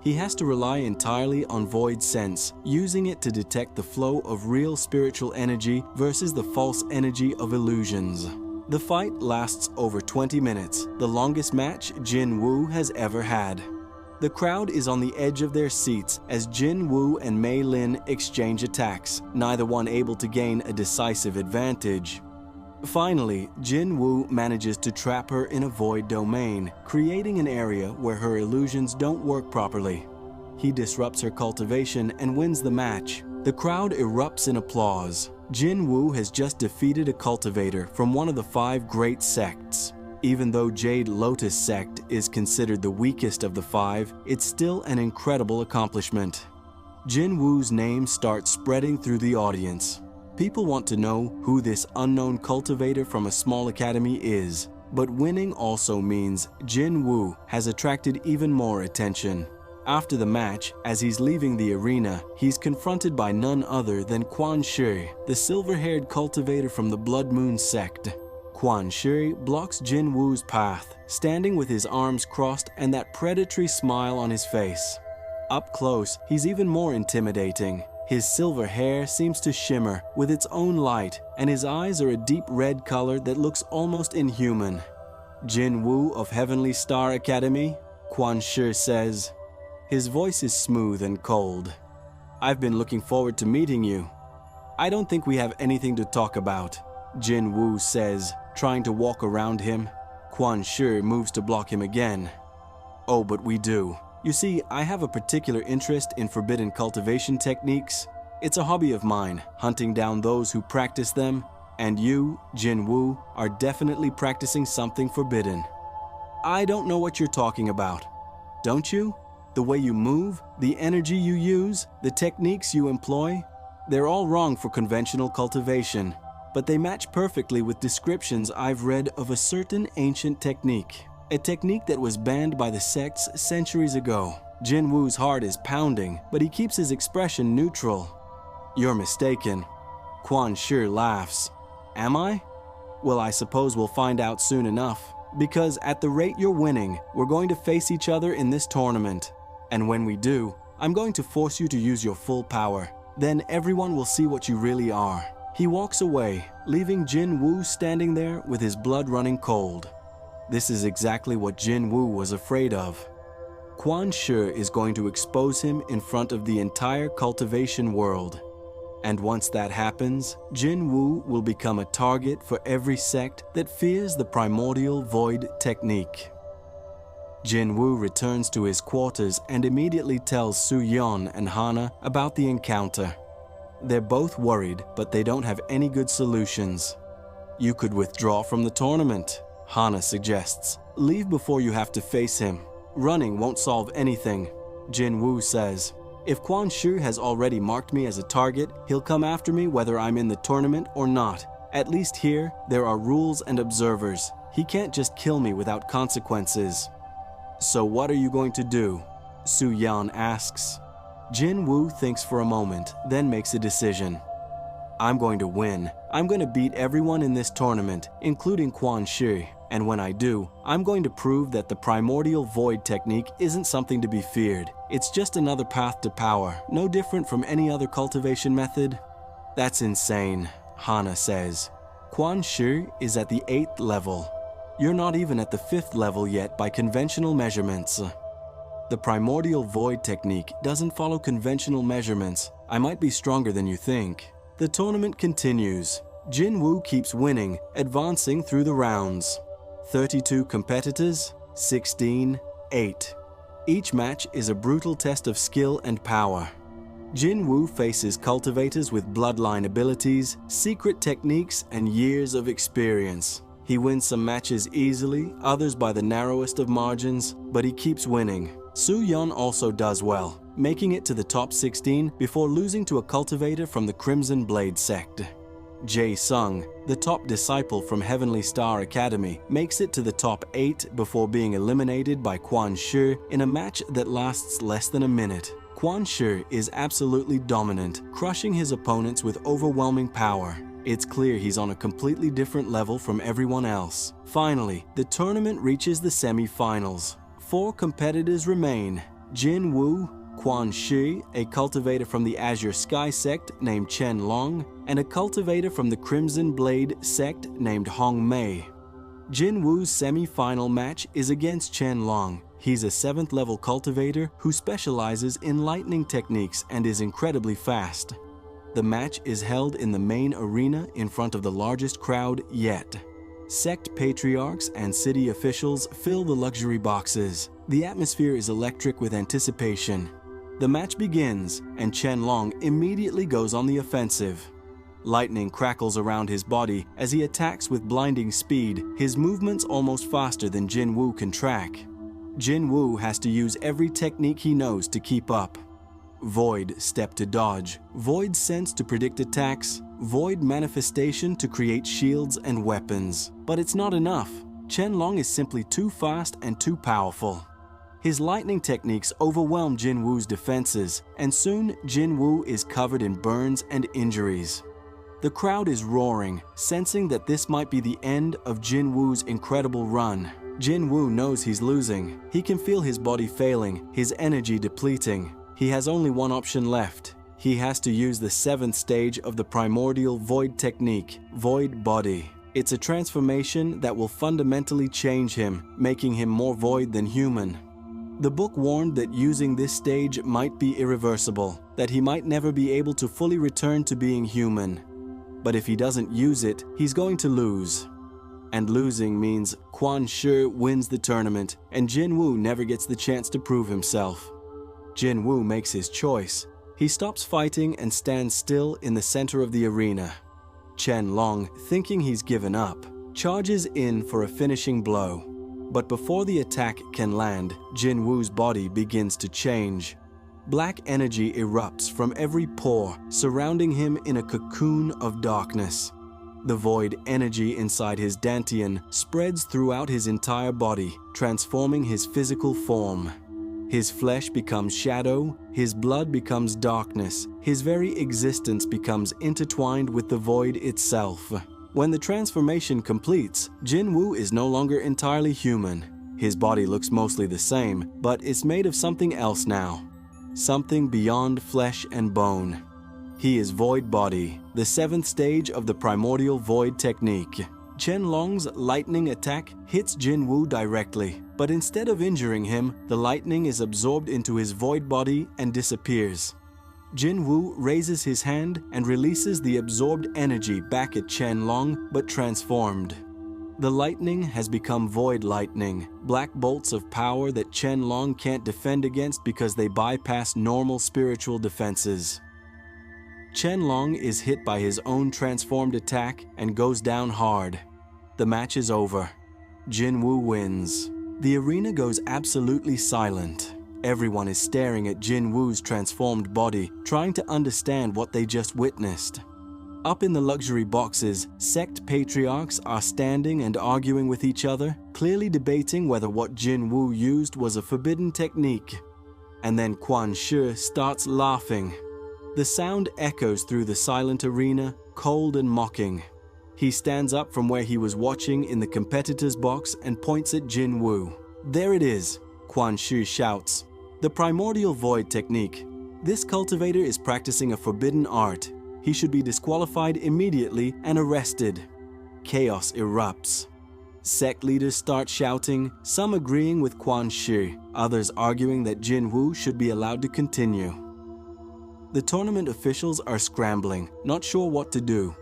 He has to rely entirely on void sense, using it to detect the flow of real spiritual energy versus the false energy of illusions. The fight lasts over 20 minutes, the longest match Jin Woo has ever had. The crowd is on the edge of their seats as Jin Woo and Mei Lin exchange attacks, neither one able to gain a decisive advantage. Finally, Jin Woo manages to trap her in a void domain, creating an area where her illusions don't work properly. He disrupts her cultivation and wins the match. The crowd erupts in applause. Jin Woo has just defeated a cultivator from one of the 5 great sects. Even though Jade Lotus sect is considered the weakest of the 5, it's still an incredible accomplishment. Jin Woo's name starts spreading through the audience. People want to know who this unknown cultivator from a small academy is, but winning also means Jin Woo has attracted even more attention. After the match, as he's leaving the arena, he's confronted by none other than Quan Shi, the silver-haired cultivator from the Blood Moon sect. Quan Shi blocks Jin Woo's path, standing with his arms crossed and that predatory smile on his face. Up close, he's even more intimidating. His silver hair seems to shimmer with its own light, and his eyes are a deep red color that looks almost inhuman. Jin Woo of Heavenly Star Academy, Quan Shi says. His voice is smooth and cold. I've been looking forward to meeting you. I don't think we have anything to talk about, Jin Woo says, trying to walk around him. Quan Shi moves to block him again. Oh, but we do. You see, I have a particular interest in forbidden cultivation techniques. It's a hobby of mine, hunting down those who practice them, and you, Jin Woo, are definitely practicing something forbidden. I don't know what you're talking about. Don't you? The way you move, the energy you use, the techniques you employ, they're all wrong for conventional cultivation, but they match perfectly with descriptions I've read of a certain ancient technique. A technique that was banned by the sects centuries ago. Jin Woo's heart is pounding, but he keeps his expression neutral. You're mistaken. Quan Shi laughs. Am I? Well, I suppose we'll find out soon enough. Because at the rate you're winning, we're going to face each other in this tournament. And when we do, I'm going to force you to use your full power. Then everyone will see what you really are. He walks away, leaving Jin Woo standing there with his blood running cold. This is exactly what Jin Woo was afraid of. Quan Shi is going to expose him in front of the entire cultivation world. And once that happens, Jin Woo will become a target for every sect that fears the Primordial Void Technique. Jin Woo returns to his quarters and immediately tells Su-yeon and Hana about the encounter. They're both worried, but they don't have any good solutions. You could withdraw from the tournament, Hana suggests. Leave before you have to face him. Running won't solve anything, Jin Woo says. If Quan Shi has already marked me as a target, he'll come after me whether I'm in the tournament or not. At least here, there are rules and observers. He can't just kill me without consequences. So what are you going to do? Su-yeon asks. Jin Woo thinks for a moment, then makes a decision. I'm going to win. I'm going to beat everyone in this tournament, including Quan Shi. And when I do, I'm going to prove that the Primordial Void Technique isn't something to be feared. It's just another path to power, no different from any other cultivation method. That's insane, Hana says. Quan Shi is at the 8th level. You're not even at the 5th level yet by conventional measurements. The Primordial Void Technique doesn't follow conventional measurements. I might be stronger than you think. The tournament continues. Jin Woo keeps winning, advancing through the rounds. 32 competitors, 16, 8. Each match is a brutal test of skill and power. Jin Woo faces cultivators with bloodline abilities, secret techniques, and years of experience. He wins some matches easily, others by the narrowest of margins, but he keeps winning. Soo-yeon also does well, making it to the top 16 before losing to a cultivator from the Crimson Blade sect. Jae-sung, the top disciple from Heavenly Star Academy, makes it to the top 8 before being eliminated by Kwon-shi in a match that lasts less than a minute. Kwon-shi is absolutely dominant, crushing his opponents with overwhelming power. It's clear he's on a completely different level from everyone else. Finally, the tournament reaches the semi-finals. 4 competitors remain: Jin Woo, Kwon-shi, a cultivator from the Azure Sky sect named Chen Long, and a cultivator from the Crimson Blade sect named Hong Mei. Jin Woo's semi-final match is against Chen Long. He's a 7th level cultivator who specializes in lightning techniques and is incredibly fast. The match is held in the main arena in front of the largest crowd yet. Sect patriarchs and city officials fill the luxury boxes. The atmosphere is electric with anticipation. The match begins, and Chen Long immediately goes on the offensive. Lightning crackles around his body as he attacks with blinding speed, his movements almost faster than Jin Woo can track. Jin Woo has to use every technique he knows to keep up. Void Step to dodge, Void Sense to predict attacks, Void Manifestation to create shields and weapons. But it's not enough. Chen Long is simply too fast and too powerful. His lightning techniques overwhelm Jin Woo's defenses, and soon Jin Woo is covered in burns and injuries. The crowd is roaring, sensing that this might be the end of Jin Woo's incredible run. Jin Woo knows he's losing. He can feel his body failing, his energy depleting. He has only one option left. He has to use the 7th stage of the Primordial Void Technique, Void Body. It's a transformation that will fundamentally change him, making him more void than human. The book warned that using this stage might be irreversible, that he might never be able to fully return to being human. But if he doesn't use it, he's going to lose. And losing means Kwon-shi wins the tournament, and Jin Woo never gets the chance to prove himself. Jin Woo makes his choice. He stops fighting and stands still in the center of the arena. Chen Long, thinking he's given up, charges in for a finishing blow. But before the attack can land, Jin Woo's body begins to change. Black energy erupts from every pore, surrounding him in a cocoon of darkness. The void energy inside his dantian spreads throughout his entire body, transforming his physical form. His flesh becomes shadow, his blood becomes darkness, his very existence becomes intertwined with the void itself. When the transformation completes, Jin Woo is no longer entirely human. His body looks mostly the same, but it's made of something else now. Something beyond flesh and bone. He is Void Body, the 7th stage of the Primordial Void Technique. Chen Long's lightning attack hits Jin Woo directly, but instead of injuring him, the lightning is absorbed into his void body and disappears. Jin Woo raises his hand and releases the absorbed energy back at Chen Long, but transformed. The lightning has become void lightning, black bolts of power that Chen Long can't defend against because they bypass normal spiritual defenses. Chen Long is hit by his own transformed attack and goes down hard. The match is over. Jin Woo wins. The arena goes absolutely silent. Everyone is staring at Jin Woo's transformed body, trying to understand what they just witnessed. Up in the luxury boxes, sect patriarchs are standing and arguing with each other, clearly debating whether what Jin Woo used was a forbidden technique. And then Kwon-shi starts laughing. The sound echoes through the silent arena, cold and mocking. He stands up from where he was watching in the competitor's box and points at Jin Woo. "There it is," Kwon-shi shouts. "The Primordial Void Technique. This cultivator is practicing a forbidden art. He should be disqualified immediately and arrested." Chaos erupts. Sect leaders start shouting, some agreeing with Kwon-shi, others arguing that Jin Woo should be allowed to continue. The tournament officials are scrambling, not sure what to do.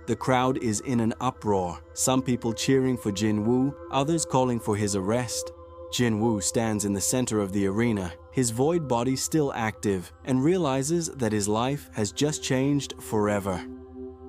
The crowd is in an uproar, some people cheering for Jin Woo, others calling for his arrest. Jin Woo stands in the center of the arena, his void body still active, and realizes that his life has just changed forever.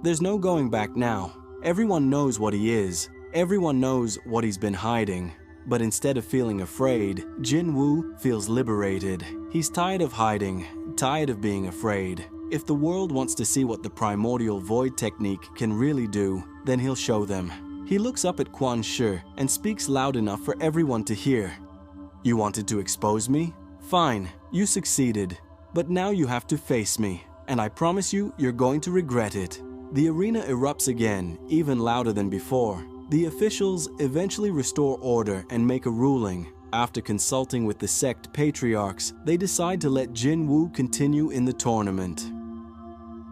There's no going back now. Everyone knows what he is. Everyone knows what he's been hiding. But instead of feeling afraid, Jin Woo feels liberated. He's tired of hiding, tired of being afraid. If the world wants to see what the Primordial Void Technique can really do, then he'll show them. He looks up at Quan Shi and speaks loud enough for everyone to hear. You wanted to expose me? Fine, you succeeded. But now you have to face me, and I promise you, you're going to regret it. The arena erupts again, even louder than before. The officials eventually restore order and make a ruling. After consulting with the sect patriarchs, they decide to let Jin Woo continue in the tournament.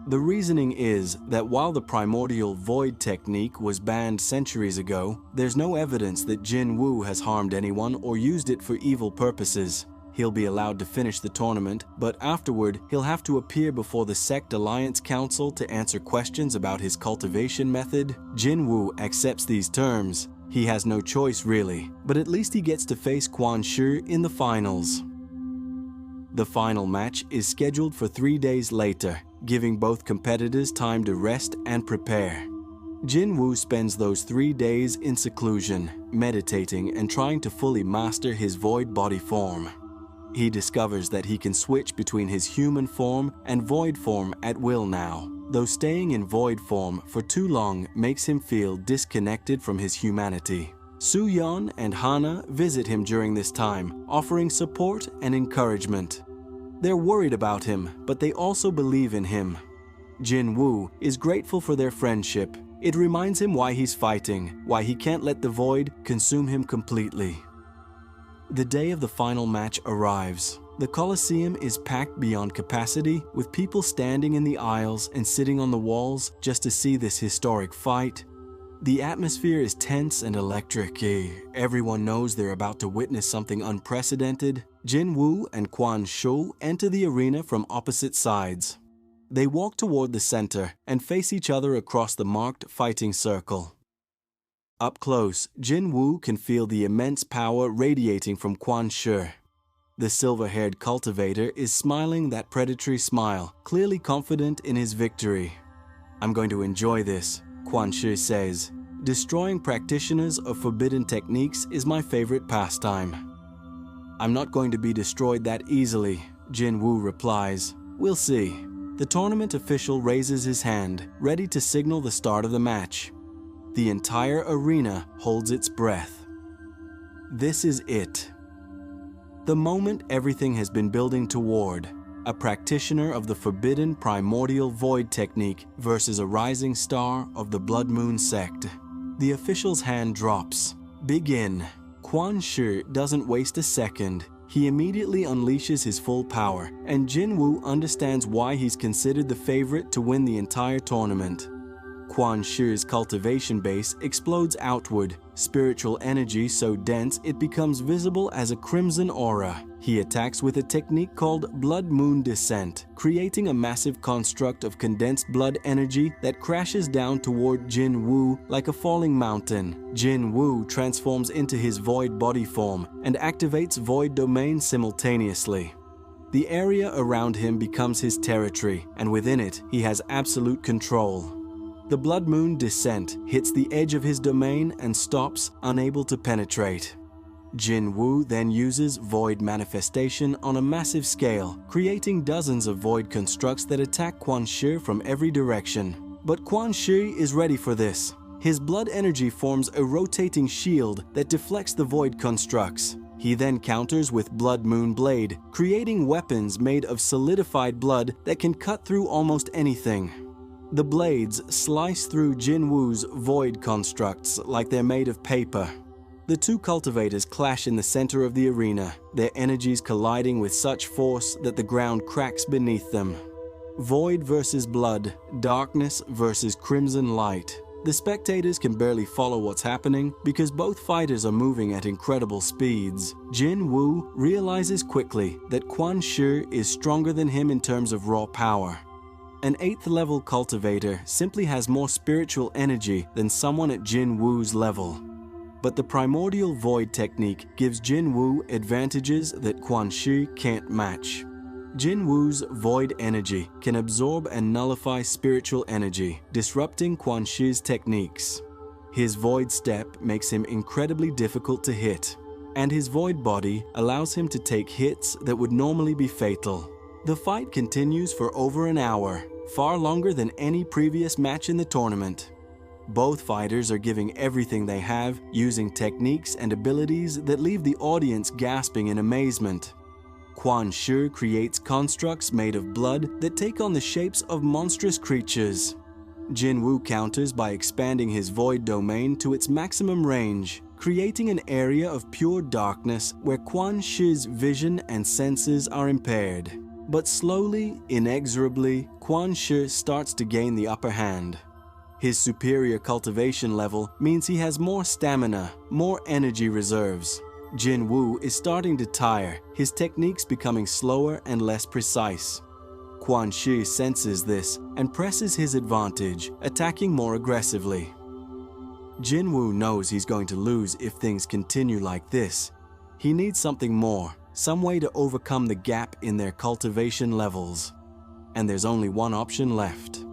The reasoning is that while the Primordial Void Technique was banned centuries ago, there's no evidence that Jin Woo has harmed anyone or used it for evil purposes. He'll be allowed to finish the tournament, but afterward, he'll have to appear before the Sect Alliance Council to answer questions about his cultivation method. Jin Woo accepts these terms. He has no choice really, but at least he gets to face Quan Shi in the finals. The final match is scheduled for 3 days later, giving both competitors time to rest and prepare. Jin Woo spends those 3 days in seclusion, meditating and trying to fully master his void body form. He discovers that he can switch between his human form and void form at will now, though staying in void form for too long makes him feel disconnected from his humanity. Soo-yeon and Hana visit him during this time, offering support and encouragement. They're worried about him, but they also believe in him. Jin Woo is grateful for their friendship. It reminds him why he's fighting, why he can't let the void consume him completely. The day of the final match arrives. The Colosseum is packed beyond capacity, with people standing in the aisles and sitting on the walls just to see this historic fight. The atmosphere is tense and electric. Everyone knows they're about to witness something unprecedented. Jin Woo and Quan Shi enter the arena from opposite sides. They walk toward the center and face each other across the marked fighting circle. Up close, Jin Woo can feel the immense power radiating from Quan Shi. The silver-haired cultivator is smiling that predatory smile, clearly confident in his victory. I'm going to enjoy this, Quan Shi says. Destroying practitioners of forbidden techniques is my favorite pastime. I'm not going to be destroyed that easily, Jin Woo replies. We'll see. The tournament official raises his hand, ready to signal the start of the match. The entire arena holds its breath. This is it. The moment everything has been building toward. A practitioner of the forbidden Primordial Void Technique versus a rising star of the Blood Moon sect. The official's hand drops. Begin. Quan Shi doesn't waste a second. He immediately unleashes his full power, and Jin Woo understands why he's considered the favorite to win the entire tournament. Quan Shi's cultivation base explodes outward, spiritual energy so dense it becomes visible as a crimson aura. He attacks with a technique called Blood Moon Descent, creating a massive construct of condensed blood energy that crashes down toward Jin Woo like a falling mountain. Jin Woo transforms into his void body form and activates void domain simultaneously. The area around him becomes his territory, and within it, he has absolute control. The Blood Moon Descent hits the edge of his domain and stops, unable to penetrate. Jin Woo then uses Void Manifestation on a massive scale, creating dozens of void constructs that attack Quan Shi from every direction. But Quan Shi is ready for this. His blood energy forms a rotating shield that deflects the void constructs. He then counters with Blood Moon Blade, creating weapons made of solidified blood that can cut through almost anything. The blades slice through Jin Woo's void constructs like they're made of paper. The two cultivators clash in the center of the arena, their energies colliding with such force that the ground cracks beneath them. Void versus blood, darkness versus crimson light. The spectators can barely follow what's happening because both fighters are moving at incredible speeds. Jin Woo realizes quickly that Quan Shi is stronger than him in terms of raw power. An 8th level cultivator simply has more spiritual energy than someone at Jin Woo's level. But the Primordial Void Technique gives Jin Woo advantages that Quan Shi can't match. Jin Woo's void energy can absorb and nullify spiritual energy, disrupting Quan Shi's techniques. His void step makes him incredibly difficult to hit, and his void body allows him to take hits that would normally be fatal. The fight continues for over an hour, far longer than any previous match in the tournament. Both fighters are giving everything they have, using techniques and abilities that leave the audience gasping in amazement. Quan Shi creates constructs made of blood that take on the shapes of monstrous creatures. Jin Woo counters by expanding his void domain to its maximum range, creating an area of pure darkness where Quan Shi's vision and senses are impaired. But slowly, inexorably, Quan Shi starts to gain the upper hand. His superior cultivation level means he has more stamina, more energy reserves. Jin Woo is starting to tire, his techniques becoming slower and less precise. Quan Shi senses this and presses his advantage, attacking more aggressively. Jin Woo knows he's going to lose if things continue like this. He needs something more, some way to overcome the gap in their cultivation levels. And there's only one option left.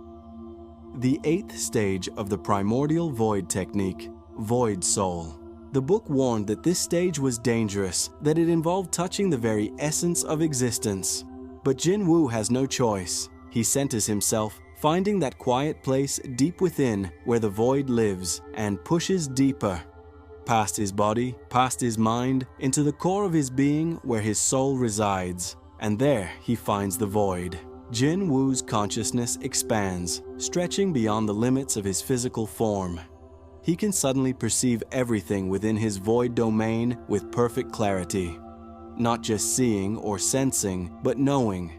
The 8th stage of the Primordial Void Technique, Void Soul. The book warned that this stage was dangerous, that it involved touching the very essence of existence. But Jin Woo has no choice. He centers himself, finding that quiet place deep within where the void lives, and pushes deeper. Past his body, past his mind, into the core of his being where his soul resides. And there he finds the void. Jin Woo's consciousness expands, stretching beyond the limits of his physical form. He can suddenly perceive everything within his void domain with perfect clarity. Not just seeing or sensing, but knowing.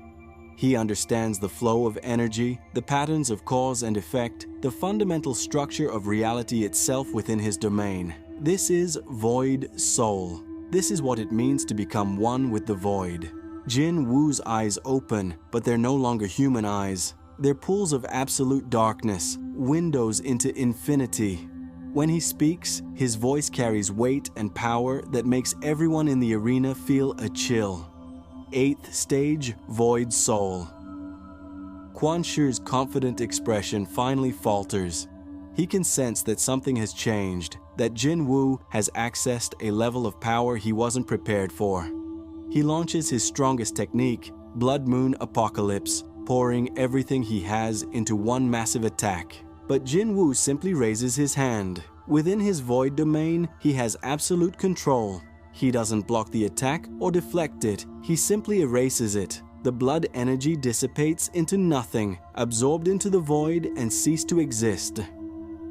He understands the flow of energy, the patterns of cause and effect, the fundamental structure of reality itself within his domain. This is Void Soul. This is what it means to become one with the void. Jin Woo's eyes open, but they're no longer human eyes. They're pools of absolute darkness, windows into infinity. When he speaks, his voice carries weight and power that makes everyone in the arena feel a chill. 8th stage, Void Soul. Quan Shi's confident expression finally falters. He can sense that something has changed, that Jin Woo has accessed a level of power he wasn't prepared for. He launches his strongest technique, Blood Moon Apocalypse, pouring everything he has into one massive attack. But Jin Woo simply raises his hand. Within his void domain, he has absolute control. He doesn't block the attack or deflect it, he simply erases it. The blood energy dissipates into nothing, absorbed into the void and cease to exist.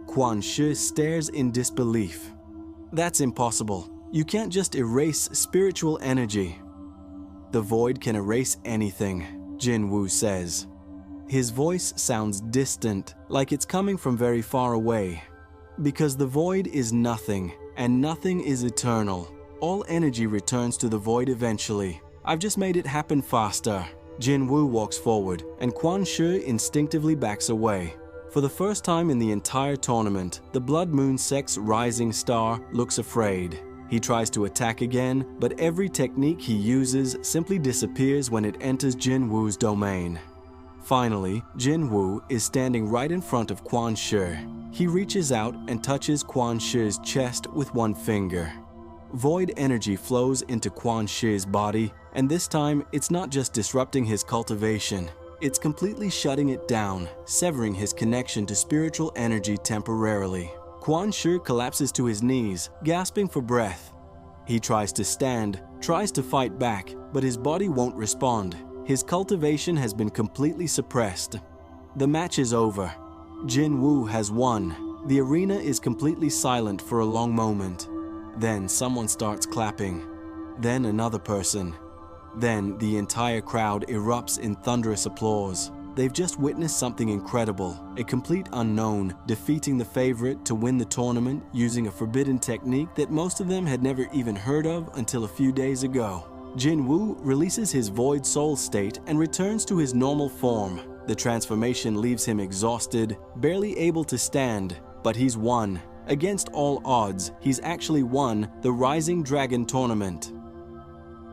Quan Shi stares in disbelief. That's impossible. You can't just erase spiritual energy. The void can erase anything, Jin Woo says. His voice sounds distant, like it's coming from very far away. Because the void is nothing, and nothing is eternal. All energy returns to the void eventually. I've just made it happen faster. Jin Woo walks forward, and Quan Shi instinctively backs away. For the first time in the entire tournament, the Blood Moon Sect's rising star looks afraid. He tries to attack again, but every technique he uses simply disappears when it enters Jin Woo's domain. Finally, Jin Woo is standing right in front of Quan Shi. He reaches out and touches Quan Shi's chest with one finger. Void energy flows into Quan Shi's body, and this time it's not just disrupting his cultivation. It's completely shutting it down, severing his connection to spiritual energy temporarily. Quan Shi collapses to his knees, gasping for breath. He tries to stand, tries to fight back, but his body won't respond. His cultivation has been completely suppressed. The match is over. Jin Woo has won. The arena is completely silent for a long moment. Then someone starts clapping. Then another person. Then the entire crowd erupts in thunderous applause. They've just witnessed something incredible, a complete unknown defeating the favorite to win the tournament using a forbidden technique that most of them had never even heard of until a few days ago. Jin Woo releases his void soul state and returns to his normal form. The transformation leaves him exhausted, barely able to stand, but he's won. Against all odds, he's actually won the Rising Dragon tournament.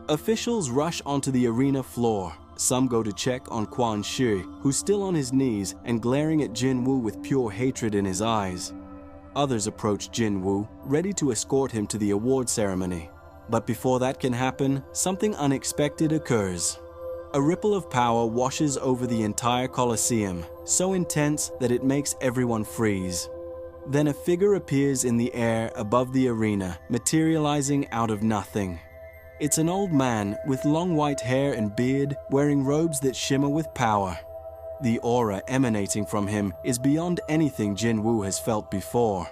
Officials rush onto the arena floor. Some go to check on Quan Shi, who's still on his knees and glaring at Jin Woo with pure hatred in his eyes. Others approach Jin Woo, ready to escort him to the award ceremony. But before that can happen, something unexpected occurs. A ripple of power washes over the entire Colosseum, so intense that it makes everyone freeze. Then a figure appears in the air above the arena, materializing out of nothing. It's an old man with long white hair and beard, wearing robes that shimmer with power. The aura emanating from him is beyond anything Jin Woo has felt before.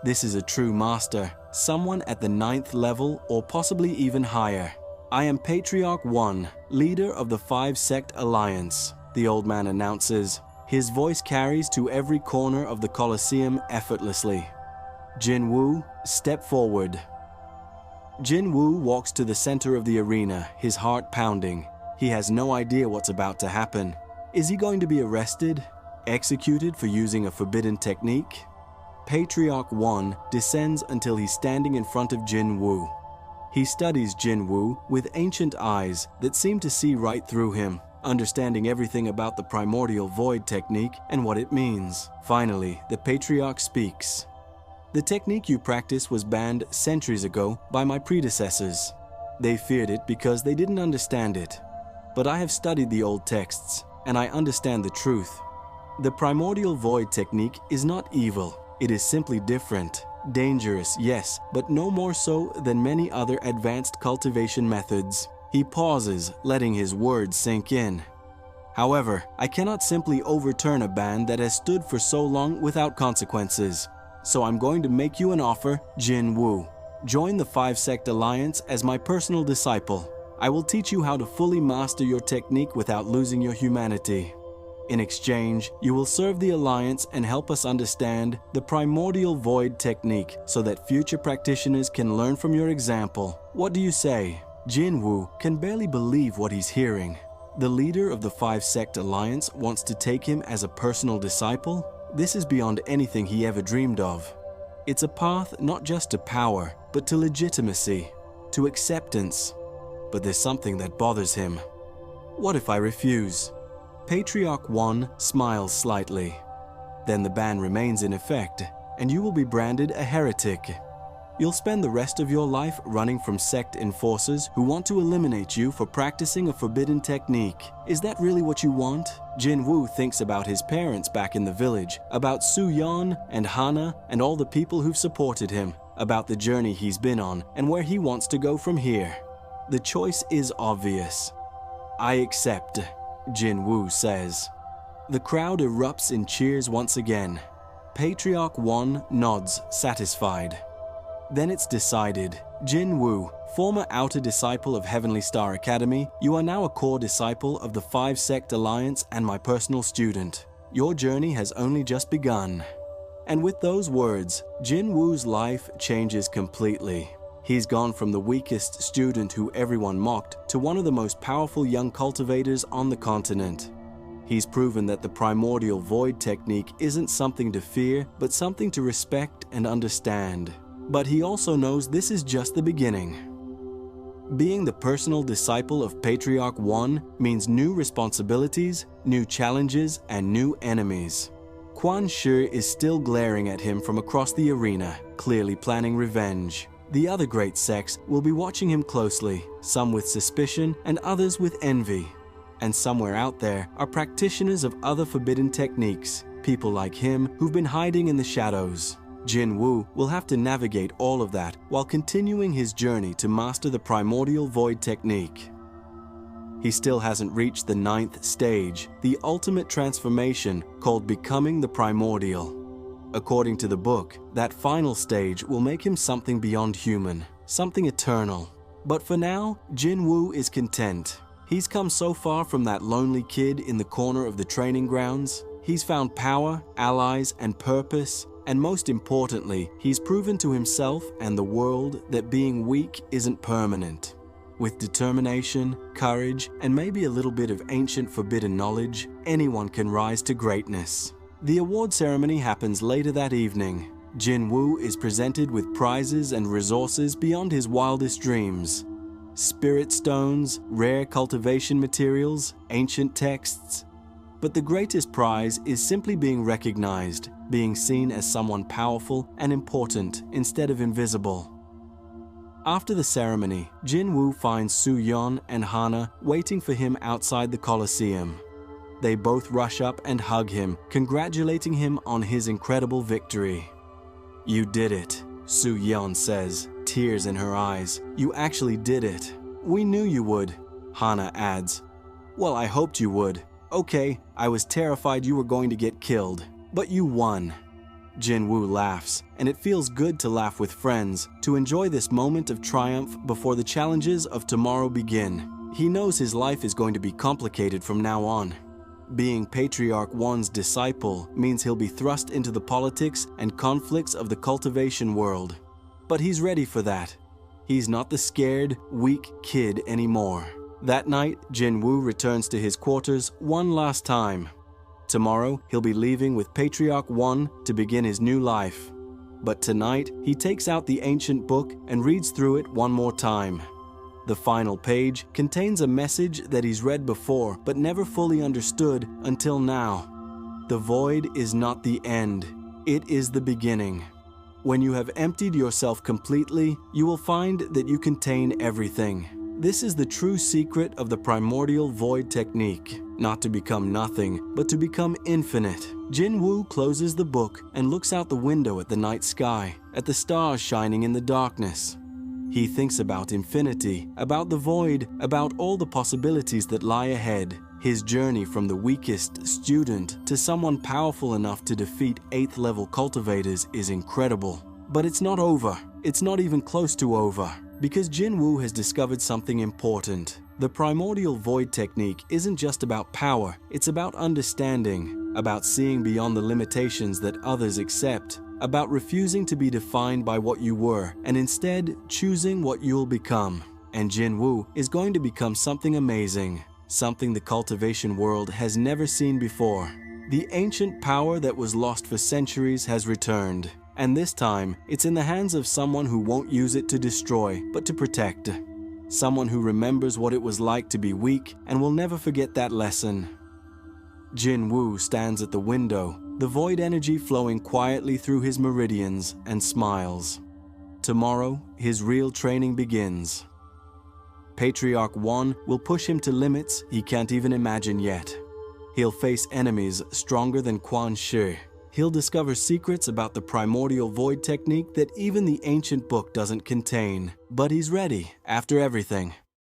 This is a true master, someone at the 9th level or possibly even higher. "I am Patriarch 1, leader of the 5-sect alliance," the old man announces. His voice carries to every corner of the Colosseum effortlessly. "Jin Woo, step forward." Jin Woo walks to the center of the arena, his heart pounding. He has no idea what's about to happen. Is he going to be arrested? Executed for using a forbidden technique? Patriarch 1 descends until he's standing in front of Jin Woo. He studies Jin Woo with ancient eyes that seem to see right through him, understanding everything about the Primordial Void Technique and what it means. Finally, the Patriarch speaks. "The technique you practice was banned centuries ago by my predecessors. They feared it because they didn't understand it. But I have studied the old texts, and I understand the truth. The Primordial Void Technique is not evil. It is simply different. Dangerous, yes, but no more so than many other advanced cultivation methods." He pauses, letting his words sink in. "However, I cannot simply overturn a ban that has stood for so long without consequences. So I'm going to make you an offer, Jin Woo. Join the 5-sect alliance as my personal disciple. I will teach you how to fully master your technique without losing your humanity. In exchange, you will serve the alliance and help us understand the Primordial Void Technique so that future practitioners can learn from your example. What do you say?" Jin Woo can barely believe what he's hearing. The leader of the 5-sect alliance wants to take him as a personal disciple? This is beyond anything he ever dreamed of. It's a path not just to power, but to legitimacy, to acceptance. But there's something that bothers him. "What if I refuse?" Patriarch 1 smiles slightly. "Then the ban remains in effect, and you will be branded a heretic. You'll spend the rest of your life running from sect enforcers who want to eliminate you for practicing a forbidden technique. Is that really what you want?" Jin Woo thinks about his parents back in the village, about Su Yan and Hana and all the people who've supported him, about the journey he's been on and where he wants to go from here. The choice is obvious. "I accept," Jin Woo says. The crowd erupts in cheers once again. Patriarch 1 nods, satisfied. Then it's decided. Jin Woo, former outer disciple of Heavenly Star Academy, you are now a core disciple of the 5-sect alliance and my personal student. Your journey has only just begun. And with those words, Jin Woo's life changes completely. He's gone from the weakest student who everyone mocked to one of the most powerful young cultivators on the continent. He's proven that the Primordial Void Technique isn't something to fear, but something to respect and understand. But he also knows this is just the beginning. Being the personal disciple of Patriarch 1 means new responsibilities, new challenges, and new enemies. Quan Shi is still glaring at him from across the arena, clearly planning revenge. The other great sects will be watching him closely, some with suspicion and others with envy. And somewhere out there are practitioners of other forbidden techniques, people like him who've been hiding in the shadows. Jin Woo will have to navigate all of that while continuing his journey to master the Primordial Void Technique. He still hasn't reached the 9th stage, the ultimate transformation called becoming the Primordial. According to the book, that final stage will make him something beyond human, something eternal. But for now, Jin Woo is content. He's come so far from that lonely kid in the corner of the training grounds. He's found power, allies, and purpose. And most importantly, he's proven to himself and the world that being weak isn't permanent. With determination, courage, and maybe a little bit of ancient forbidden knowledge, anyone can rise to greatness. The award ceremony happens later that evening. Jin Woo is presented with prizes and resources beyond his wildest dreams. Spirit stones, rare cultivation materials, ancient texts. But the greatest prize is simply being recognized, being seen as someone powerful and important instead of invisible. After the ceremony, Jin Woo finds Soo-yeon and Hana waiting for him outside the Colosseum. They both rush up and hug him, congratulating him on his incredible victory. "You did it," Soo-yeon says, tears in her eyes. "You actually did it." "We knew you would," Hana adds. "Well, I hoped you would. Okay, I was terrified you were going to get killed, but you won." Jin Woo laughs, and it feels good to laugh with friends, to enjoy this moment of triumph before the challenges of tomorrow begin. He knows his life is going to be complicated from now on. Being Patriarch 1's disciple means he'll be thrust into the politics and conflicts of the cultivation world. But he's ready for that. He's not the scared, weak kid anymore. That night, Jin Woo returns to his quarters one last time. Tomorrow, he'll be leaving with Patriarch 1 to begin his new life. But tonight, he takes out the ancient book and reads through it one more time. The final page contains a message that he's read before but never fully understood until now. The void is not the end, it is the beginning. When you have emptied yourself completely, you will find that you contain everything. This is the true secret of the Primordial Void Technique. Not to become nothing, but to become infinite. Jin Woo closes the book and looks out the window at the night sky, at the stars shining in the darkness. He thinks about infinity, about the void, about all the possibilities that lie ahead. His journey from the weakest student to someone powerful enough to defeat 8th level cultivators is incredible. But it's not over. It's not even close to over. Because Jin Woo has discovered something important. The Primordial Void Technique isn't just about power, it's about understanding, about seeing beyond the limitations that others accept, about refusing to be defined by what you were, and instead choosing what you'll become. And Jin Woo is going to become something amazing, something the cultivation world has never seen before. The ancient power that was lost for centuries has returned. And this time, it's in the hands of someone who won't use it to destroy, but to protect. Someone who remembers what it was like to be weak and will never forget that lesson. Jin Woo stands at the window, the void energy flowing quietly through his meridians, and smiles. Tomorrow, his real training begins. Patriarch 1 will push him to limits he can't even imagine yet. He'll face enemies stronger than Quan Shi. He'll discover secrets about the Primordial Void Technique that even the ancient book doesn't contain. But he's ready, after everything.